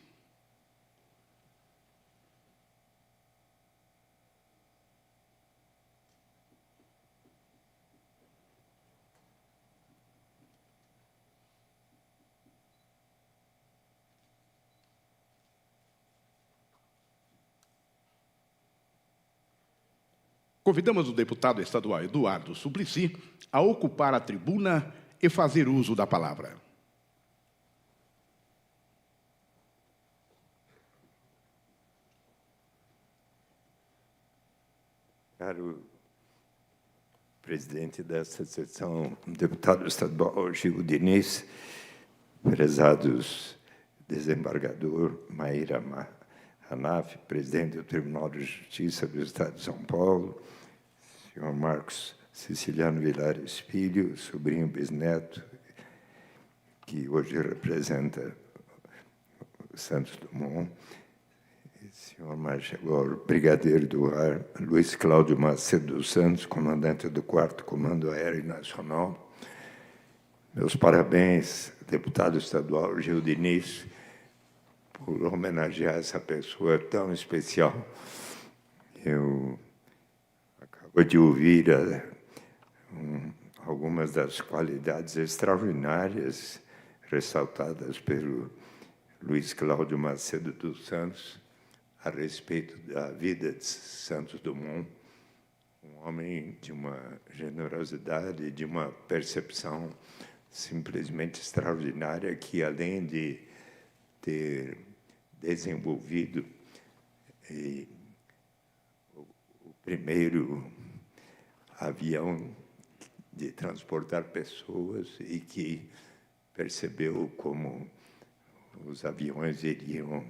Convidamos o deputado estadual Eduardo Suplicy a ocupar a tribuna e fazer uso da palavra. Caro presidente desta sessão, deputado estadual Gil Diniz, prezados desembargador Maíra Hanaf, presidente do Tribunal de Justiça do Estado de São Paulo, senhor Marcos Siciliano Vilares Filho, sobrinho bisneto, que hoje representa o Santos Dumont, senhor Major Brigadeiro do Ar, Luiz Cláudio Macedo dos Santos, comandante do 4º Comando Aéreo Nacional. Meus parabéns, deputado estadual Gil Diniz, por homenagear essa pessoa tão especial. Eu acabo de ouvir algumas das qualidades extraordinárias ressaltadas pelo Luiz Cláudio Macedo dos Santos a respeito da vida de Santos Dumont, um homem de uma generosidade, de uma percepção simplesmente extraordinária, que, além de ter desenvolvido o primeiro avião de transportar pessoas e que percebeu como os aviões iriam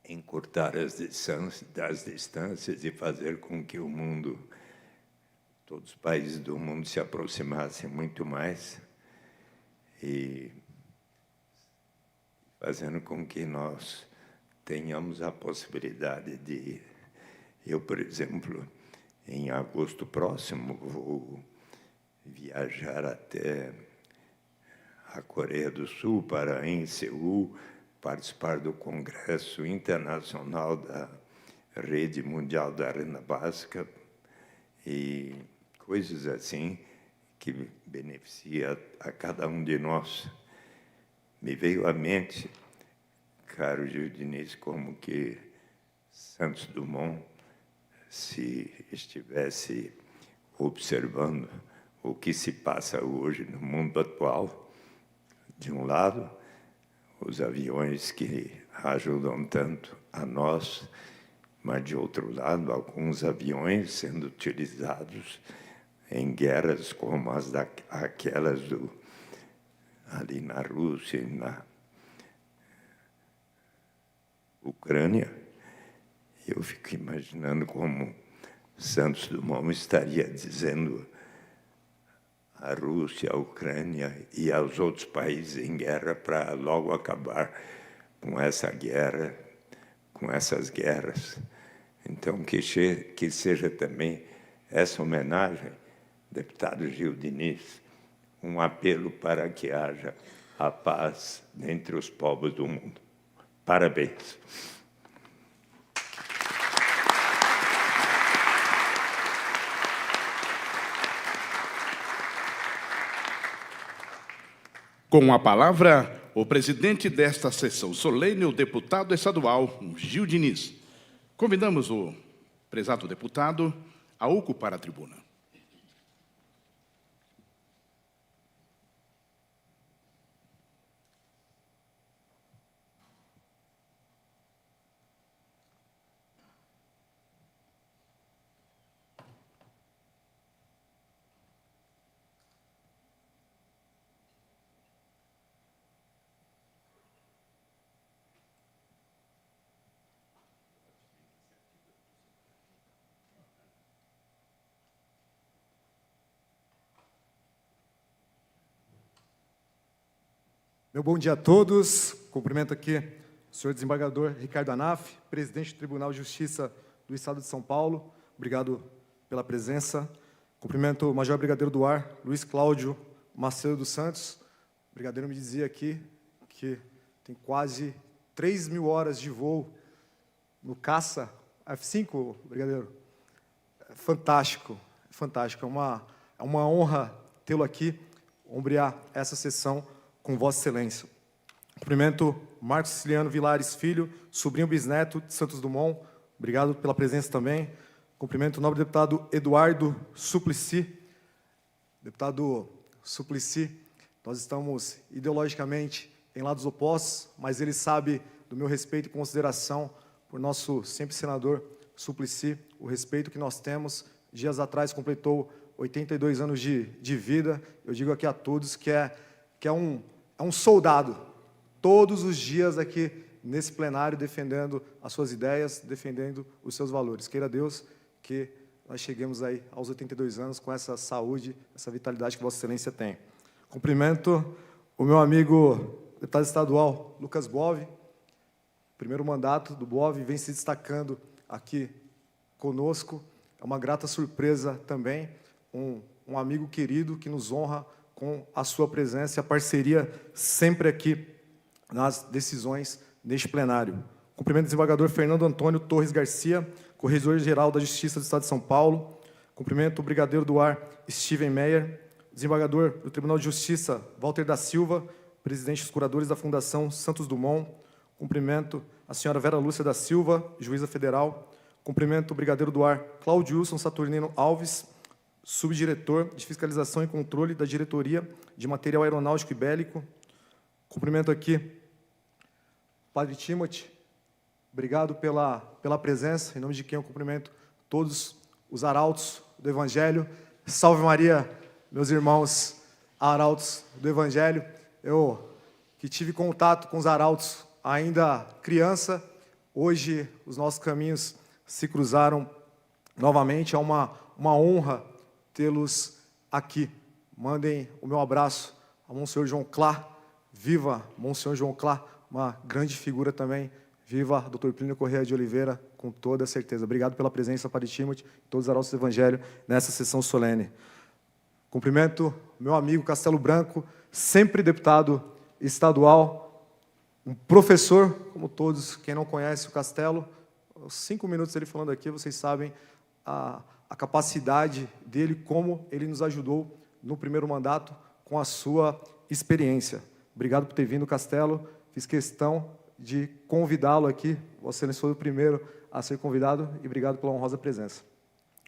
encurtar as distâncias e fazer com que o mundo, todos os países do mundo se aproximassem muito mais, e fazendo com que nós tenhamos a possibilidade de Eu, por exemplo, em agosto próximo, vou viajar até a Coreia do Sul, para, em Seul, participar do Congresso Internacional da Rede Mundial da Renda Básica e coisas assim que beneficia a cada um de nós. Me veio à mente, caro Gil Diniz, como que Santos Dumont, se estivesse observando o que se passa hoje no mundo atual, de um lado, os aviões que ajudam tanto a nós, mas, de outro lado, alguns aviões sendo utilizados em guerras como aquelas ali na Rússia e na Ucrânia. Eu fico imaginando como Santos Dumont estaria dizendo à Rússia, à Ucrânia e aos outros países em guerra para logo acabar com essa guerra, com essas guerras. Então, que seja também essa homenagem, deputado Gil Diniz, um apelo para que haja a paz entre os povos do mundo. Parabéns. Com a palavra, o presidente desta sessão solene, o deputado estadual Gil Diniz. Convidamos o prezado deputado a ocupar a tribuna. Meu bom dia a todos. Cumprimento aqui o senhor desembargador Ricardo Anaf, presidente do Tribunal de Justiça do Estado de São Paulo. Obrigado pela presença. Cumprimento o Major Brigadeiro do Ar, Luiz Cláudio Macedo dos Santos. O brigadeiro me dizia aqui que tem quase 3.000 horas de voo no caça F-5, brigadeiro. É fantástico, fantástico. É uma honra tê-lo aqui, ombrear essa sessão com Vossa Excelência. Cumprimento Marcos Siciliano Vilares Filho, sobrinho bisneto de Santos Dumont. Obrigado pela presença também. Cumprimento o nobre deputado Eduardo Suplicy. Deputado Suplicy, nós estamos ideologicamente em lados opostos, mas ele sabe do meu respeito e consideração por nosso sempre senador Suplicy, o respeito que nós temos. Dias atrás completou 82 anos de vida. Eu digo aqui a todos que é um soldado, todos os dias aqui nesse plenário, defendendo as suas ideias, defendendo os seus valores. Queira Deus que nós cheguemos aí aos 82 anos com essa saúde, essa vitalidade que Vossa Excelência tem. Cumprimento o meu amigo deputado estadual Lucas Bove, primeiro mandato do Bove, vem se destacando aqui conosco. É uma grata surpresa também, um amigo querido que nos honra com a sua presença e a parceria sempre aqui nas decisões neste plenário. Cumprimento o desembargador Fernando Antônio Torres Garcia, corregedor-geral da Justiça do Estado de São Paulo. Cumprimento o brigadeiro do Ar Steven Meyer, desembargador do Tribunal de Justiça Walter da Silva, presidente dos curadores da Fundação Santos Dumont. Cumprimento a senhora Vera Lúcia da Silva, juíza federal. Cumprimento o brigadeiro do Ar Claudio Wilson Saturnino Alves, subdiretor de Fiscalização e Controle da Diretoria de Material Aeronáutico e Bélico. Cumprimento aqui o Padre Timothy. Obrigado pela presença, em nome de quem eu cumprimento todos os arautos do Evangelho. Salve Maria, meus irmãos arautos do Evangelho. Eu que tive contato com os arautos ainda criança, hoje os nossos caminhos se cruzaram novamente. É uma honra tê-los aqui. Mandem o meu abraço a Monsenhor João Clá. Viva Monsenhor João Clá, uma grande figura também, Viva Dr. Plínio Corrêa de Oliveira, com toda certeza. Obrigado pela presença, Padre Timóteo, e todos os arautos do Evangelho nessa sessão solene. Cumprimento meu amigo Castelo Branco, sempre deputado estadual, um professor, como todos, quem não conhece o Castelo, os 5 minutos ele falando aqui, vocês sabem a capacidade dele, como ele nos ajudou no primeiro mandato com a sua experiência. Obrigado por ter vindo, Castelo. Fiz questão de convidá-lo aqui. Vossa Excelência foi o primeiro a ser convidado e obrigado pela honrosa presença.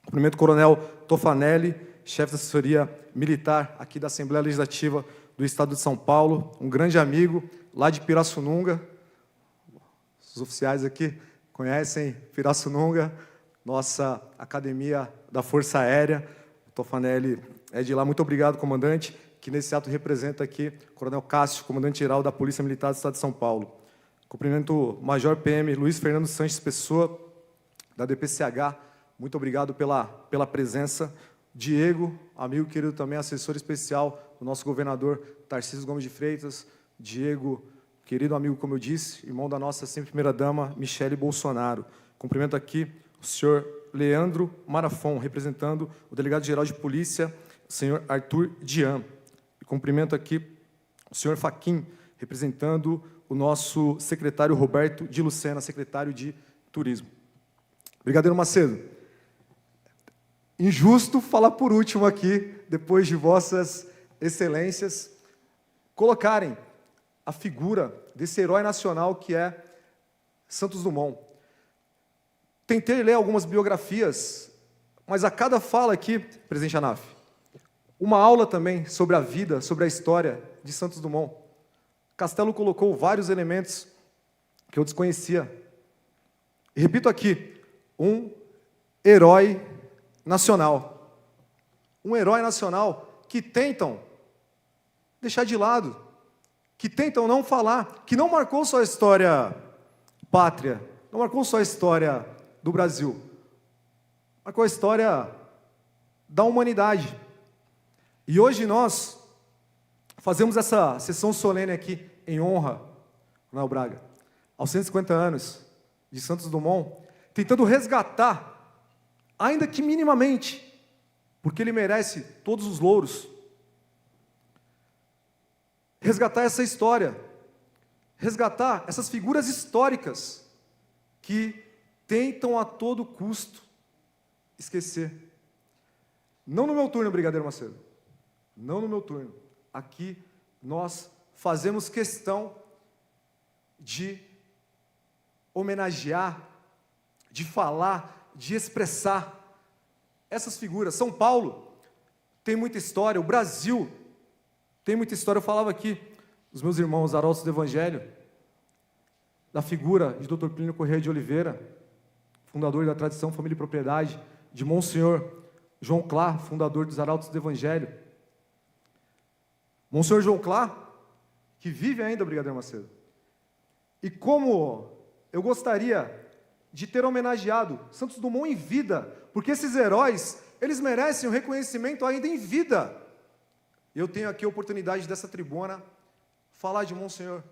Cumprimento o Coronel Tofanelli, chefe da assessoria militar aqui da Assembleia Legislativa do Estado de São Paulo, um grande amigo lá de Pirassununga. Os oficiais aqui conhecem Pirassununga, nossa Academia da Força Aérea. O Tofanelli é de lá. Muito obrigado, comandante, que nesse ato representa aqui o Coronel Cássio, comandante-geral da Polícia Militar do Estado de São Paulo. Cumprimento o Major PM Luiz Fernando Sanches Pessoa, da DPCH. Muito obrigado pela presença. Diego, amigo querido também, assessor especial do nosso governador Tarcísio Gomes de Freitas. Diego, querido amigo, como eu disse, irmão da nossa sempre primeira-dama, Michele Bolsonaro. Cumprimento aqui o senhor Leandro Marafon, representando o delegado-geral de polícia, o senhor Arthur Dian. E cumprimento aqui o senhor Faquim, representando o nosso secretário Roberto de Lucena, secretário de Turismo. Brigadeiro Macedo, injusto falar por último aqui, depois de vossas excelências, colocarem a figura desse herói nacional que é Santos Dumont. Tentei ler algumas biografias, mas a cada fala aqui, presidente Anaf, uma aula também sobre a vida, sobre a história de Santos Dumont. Castelo colocou vários elementos que eu desconhecia. E repito aqui, um herói nacional. Um herói nacional que tentam deixar de lado, que tentam não falar, que não marcou só a história pátria, não marcou só a história do Brasil, marcou a história da humanidade. E hoje nós fazemos essa sessão solene aqui em honra, Manuel Braga, aos 150 anos de Santos Dumont, tentando resgatar, ainda que minimamente, porque ele merece todos os louros, resgatar essa história, resgatar essas figuras históricas que tentam a todo custo esquecer. Não no meu turno, Brigadeiro Macedo. Não no meu turno. Aqui nós fazemos questão de homenagear, de falar, de expressar essas figuras. São Paulo tem muita história, o Brasil tem muita história. Eu falava aqui, os meus irmãos arautos do Evangelho, da figura de Dr. Plínio Corrêa de Oliveira, fundador da tradição Família e Propriedade, de Monsenhor João Clá, fundador dos arautos do Evangelho. Monsenhor João Clá, que vive ainda, Brigadeiro Macedo. E como eu gostaria de ter homenageado Santos Dumont em vida, porque esses heróis, eles merecem um reconhecimento ainda em vida. Eu tenho aqui a oportunidade dessa tribuna falar de Monsenhor,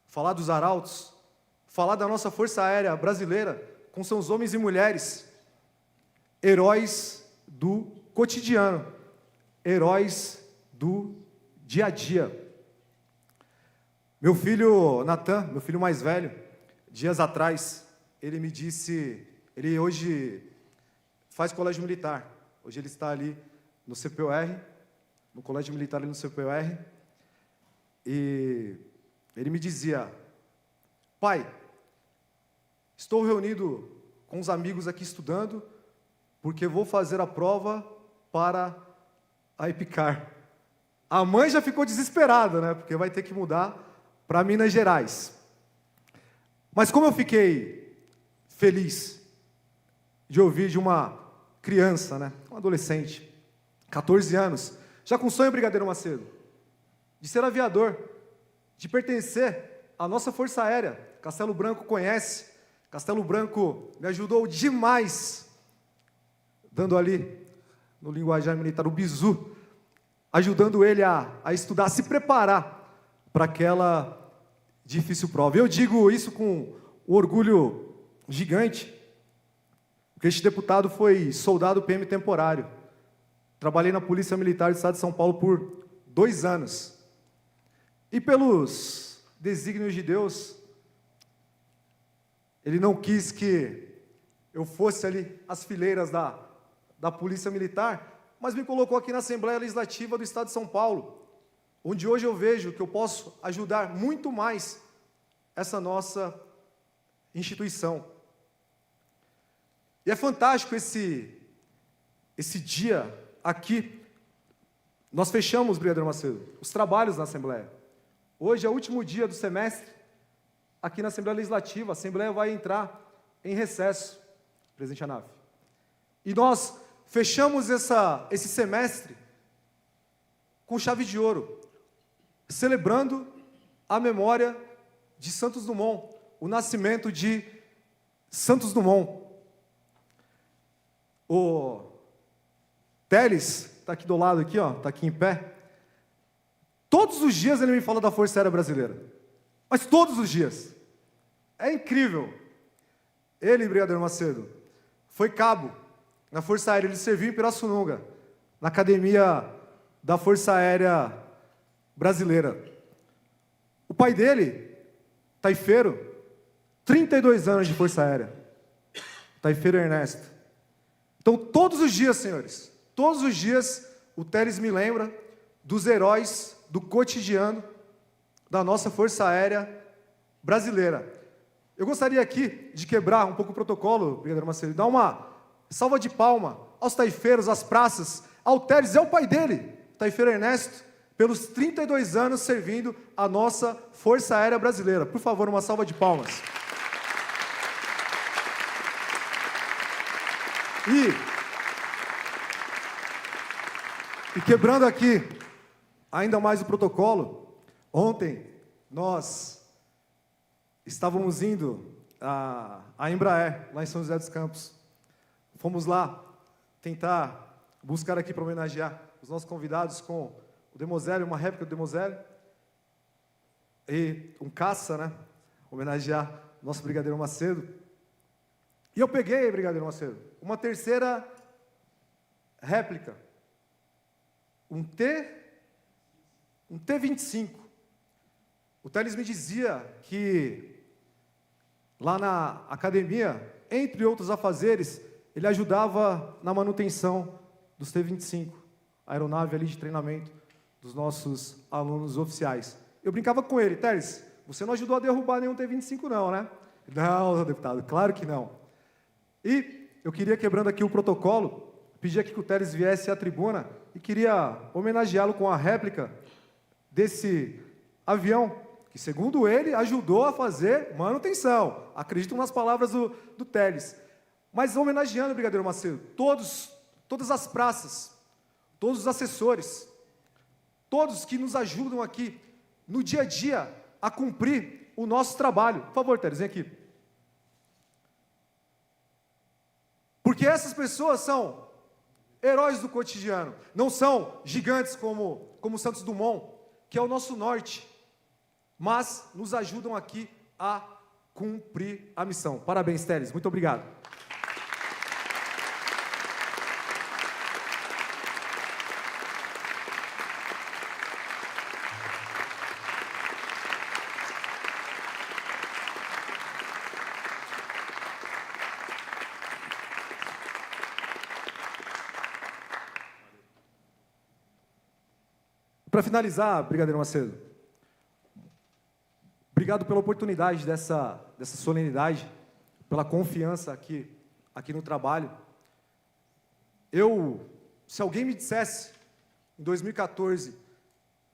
falar dos arautos, falar da nossa Força Aérea Brasileira, com seus homens e mulheres, heróis do cotidiano, heróis do dia a dia. Meu filho Natan, meu filho mais velho, dias atrás, ele me disse, ele hoje faz colégio militar, hoje ele está ali no CPOR, no colégio militar ali no CPOR, e ele me dizia: pai, estou reunido com os amigos aqui estudando, porque vou fazer a prova para a EPICAR. A mãe já ficou desesperada, né? Porque vai ter que mudar para Minas Gerais. Mas como eu fiquei feliz de ouvir de uma criança, né? Um adolescente, 14 anos, já com sonho, Brigadeiro Macedo, de ser aviador, de pertencer à nossa Força Aérea. Castelo Branco conhece, Castelo Branco me ajudou demais, dando ali, no linguajar militar, o bizu, ajudando ele a estudar, a se preparar para aquela difícil prova. Eu digo isso com um orgulho gigante, porque este deputado foi soldado PM temporário. Trabalhei na Polícia Militar do Estado de São Paulo por 2 anos. E pelos desígnios de Deus, Ele não quis que eu fosse ali às fileiras da Polícia Militar, mas me colocou aqui na Assembleia Legislativa do Estado de São Paulo, onde hoje eu vejo que eu posso ajudar muito mais essa nossa instituição. E é fantástico esse dia aqui. Nós fechamos, Brigadeiro Macedo, os trabalhos na Assembleia. Hoje é o último dia do semestre aqui na Assembleia Legislativa. A Assembleia vai entrar em recesso, presidente Anaf. E nós fechamos esse semestre com chave de ouro, celebrando a memória de Santos Dumont, o nascimento de Santos Dumont. O Teles está aqui do lado, está aqui em pé. Todos os dias ele me fala da Força Aérea Brasileira. Mas todos os dias. É incrível. Ele, Brigadeiro Macedo, foi cabo na Força Aérea. Ele serviu em Pirassununga, na Academia da Força Aérea Brasileira. O pai dele, taifeiro, 32 anos de Força Aérea. Taifeiro Ernesto. Então, todos os dias, senhores, todos os dias, o Teles me lembra dos heróis do cotidiano da nossa Força Aérea Brasileira. Eu gostaria aqui de quebrar um pouco o protocolo, Brigadeiro Macedo, e dar uma salva de palma aos taifeiros, às praças, ao Teles, é o pai dele, taifeiro Ernesto, pelos 32 anos servindo a nossa Força Aérea Brasileira. Por favor, uma salva de palmas. E quebrando aqui ainda mais o protocolo, ontem nós estávamos indo à Embraer, lá em São José dos Campos. Fomos lá tentar buscar aqui para homenagear os nossos convidados com o Demosélio, uma réplica do Demosélio, e um caça, né? Homenagear nosso Brigadeiro Macedo. E eu peguei, Brigadeiro Macedo, uma terceira réplica, um T-25. O Teles me dizia que lá na academia, entre outros afazeres, ele ajudava na manutenção dos T-25, a aeronave ali de treinamento dos nossos alunos oficiais. Eu brincava com ele: Teles, você não ajudou a derrubar nenhum T-25 não, né? Não, deputado, claro que não. E eu queria, quebrando aqui o protocolo, pedir aqui que o Teles viesse à tribuna e queria homenageá-lo com a réplica desse avião, que, segundo ele, ajudou a fazer manutenção. Acredito nas palavras do Teles. Mas homenageando, Brigadeiro Macedo, todas as praças, todos os assessores, todos que nos ajudam aqui no dia a dia a cumprir o nosso trabalho. Por favor, Teles, vem aqui. Porque essas pessoas são heróis do cotidiano, não são gigantes como Santos Dumont, que é o nosso norte, mas nos ajudam aqui a cumprir a missão. Parabéns, Teles, muito obrigado. Para finalizar, Brigadeiro Macedo, obrigado pela oportunidade dessa solenidade, pela confiança aqui no trabalho. Se alguém me dissesse, em 2014,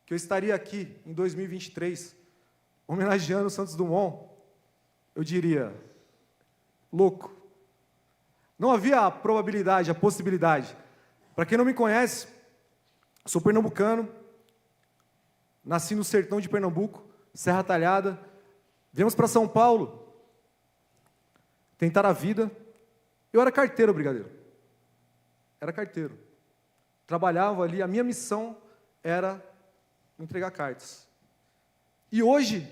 que eu estaria aqui, em 2023, homenageando o Santos Dumont, eu diria: louco. Não havia a probabilidade, a possibilidade. Para quem não me conhece, sou pernambucano, nasci no sertão de Pernambuco, Serra Talhada. Viemos para São Paulo tentar a vida. Eu era carteiro, Brigadeiro. Era carteiro. Trabalhava ali, a minha missão era entregar cartas. E hoje,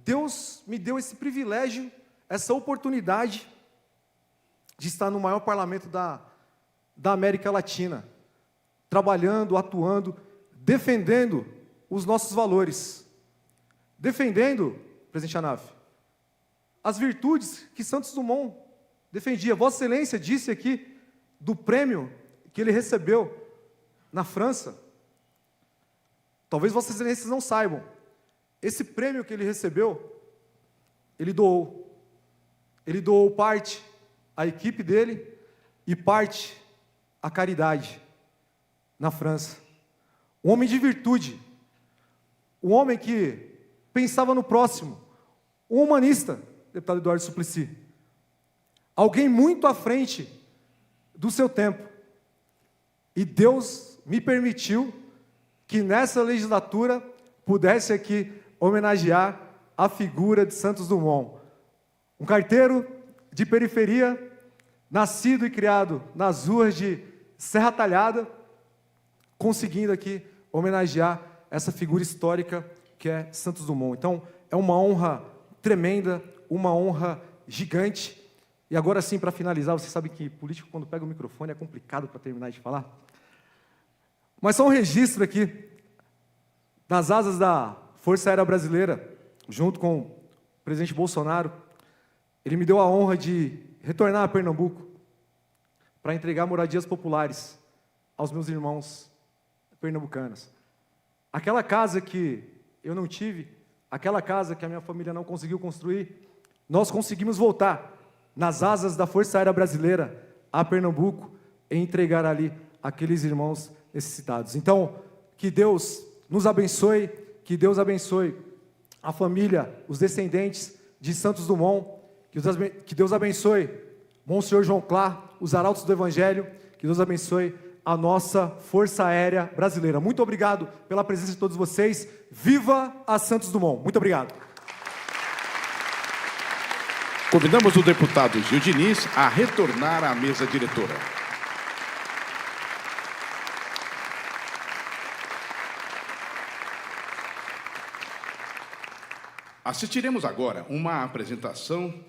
Deus me deu esse privilégio, essa oportunidade de estar no maior parlamento da América Latina, trabalhando, atuando, defendendo os nossos valores, defendendo, presidente Anáfio, as virtudes que Santos Dumont defendia. Vossa Excelência disse aqui do prêmio que ele recebeu na França. Talvez Vossas Excelências não saibam. Esse prêmio que ele recebeu, ele doou. Ele doou parte à equipe dele e parte à caridade na França. Um homem de virtude. Um homem que pensava no próximo. Um humanista, deputado Eduardo Suplicy. Alguém muito à frente do seu tempo. E Deus me permitiu que nessa legislatura pudesse aqui homenagear a figura de Santos Dumont. Um carteiro de periferia, nascido e criado nas ruas de Serra Talhada, conseguindo aqui homenagear essa figura histórica que é Santos Dumont. Então, é uma honra tremenda, uma honra gigante. E agora sim, para finalizar, você sabe que político, quando pega o microfone, é complicado para terminar de falar. Mas só um registro aqui, nas asas da Força Aérea Brasileira, junto com o presidente Bolsonaro, ele me deu a honra de retornar a Pernambuco para entregar moradias populares aos meus irmãos pernambucanos. Aquela casa que eu não tive, aquela casa que a minha família não conseguiu construir, nós conseguimos voltar nas asas da Força Aérea Brasileira a Pernambuco e entregar ali aqueles irmãos necessitados. Então, que Deus nos abençoe, que Deus abençoe a família, os descendentes de Santos Dumont, que Deus abençoe Monsenhor João Clá, os arautos do Evangelho, que Deus abençoe a nossa Força Aérea Brasileira. Muito obrigado pela presença de todos vocês. Viva a Santos Dumont. Muito obrigado. Convidamos o deputado Gil Diniz a retornar à mesa diretora. Assistiremos agora uma apresentação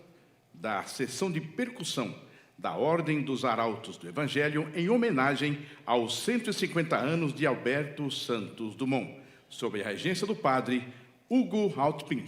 da sessão de percussão da Ordem dos Arautos do Evangelho em homenagem aos 150 anos de Alberto Santos Dumont, sob a regência do padre Hugo Haltpin.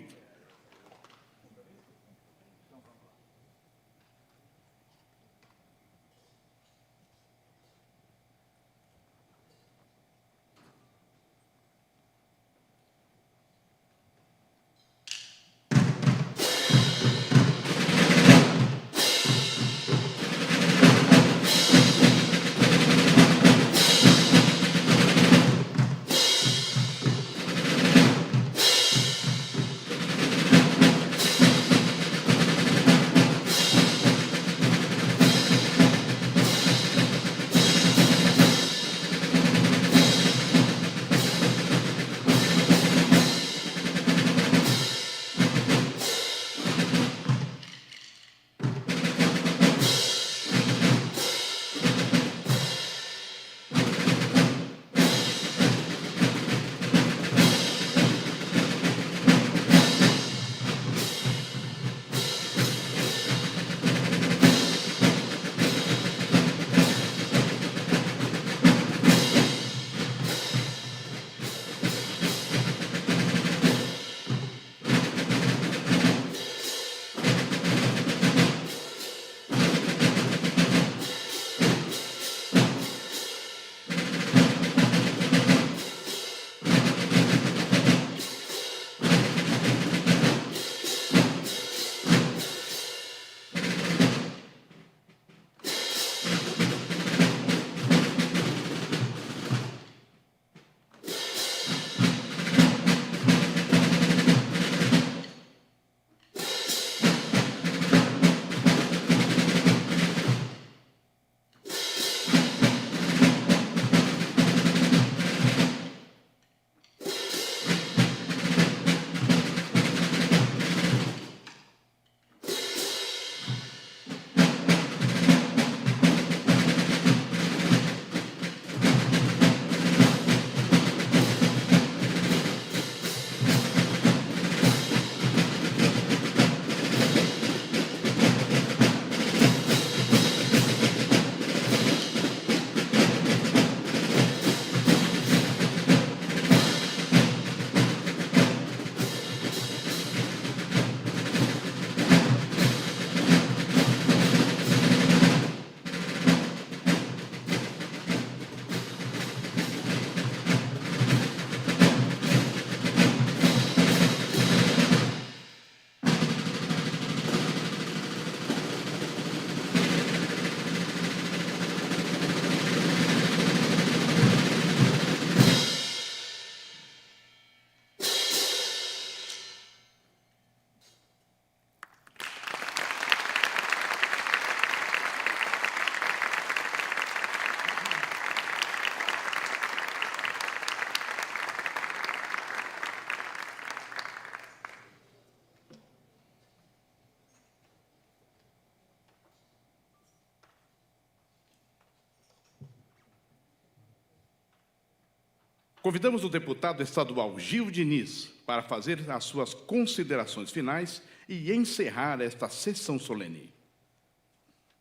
Convidamos o deputado estadual Gil Diniz para fazer as suas considerações finais e encerrar esta sessão solene.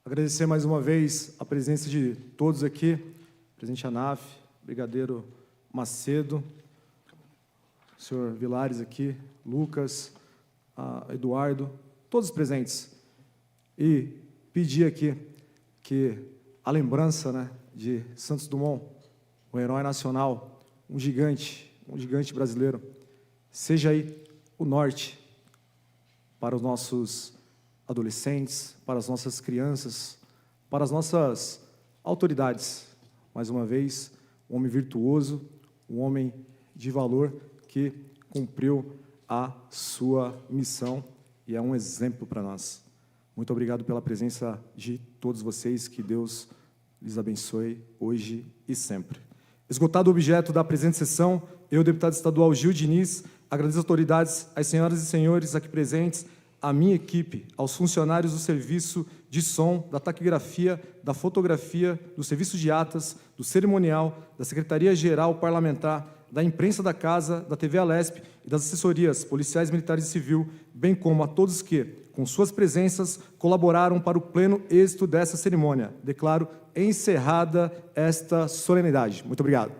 Agradecer mais uma vez a presença de todos aqui, presidente Anaf, brigadeiro Macedo, senhor Vilares aqui, Lucas, Eduardo, todos presentes. E pedir aqui que a lembrança, né, de Santos Dumont, um herói nacional, um gigante brasileiro, seja aí o norte para os nossos adolescentes, para as nossas crianças, para as nossas autoridades. Mais uma vez, um homem virtuoso, um homem de valor que cumpriu a sua missão e é um exemplo para nós. Muito obrigado pela presença de todos vocês, que Deus lhes abençoe hoje e sempre. Esgotado o objeto da presente sessão, eu, deputado estadual Gil Diniz, agradeço às autoridades, às senhoras e senhores aqui presentes, à minha equipe, aos funcionários do serviço de som, da taquigrafia, da fotografia, do serviço de atas, do cerimonial, da Secretaria-Geral Parlamentar, da imprensa da Casa, da TV Alesp e das assessorias policiais, militares e civil, bem como a todos que, com suas presenças, colaboraram para o pleno êxito dessa cerimônia. Declaro encerrada esta solenidade. Muito obrigado.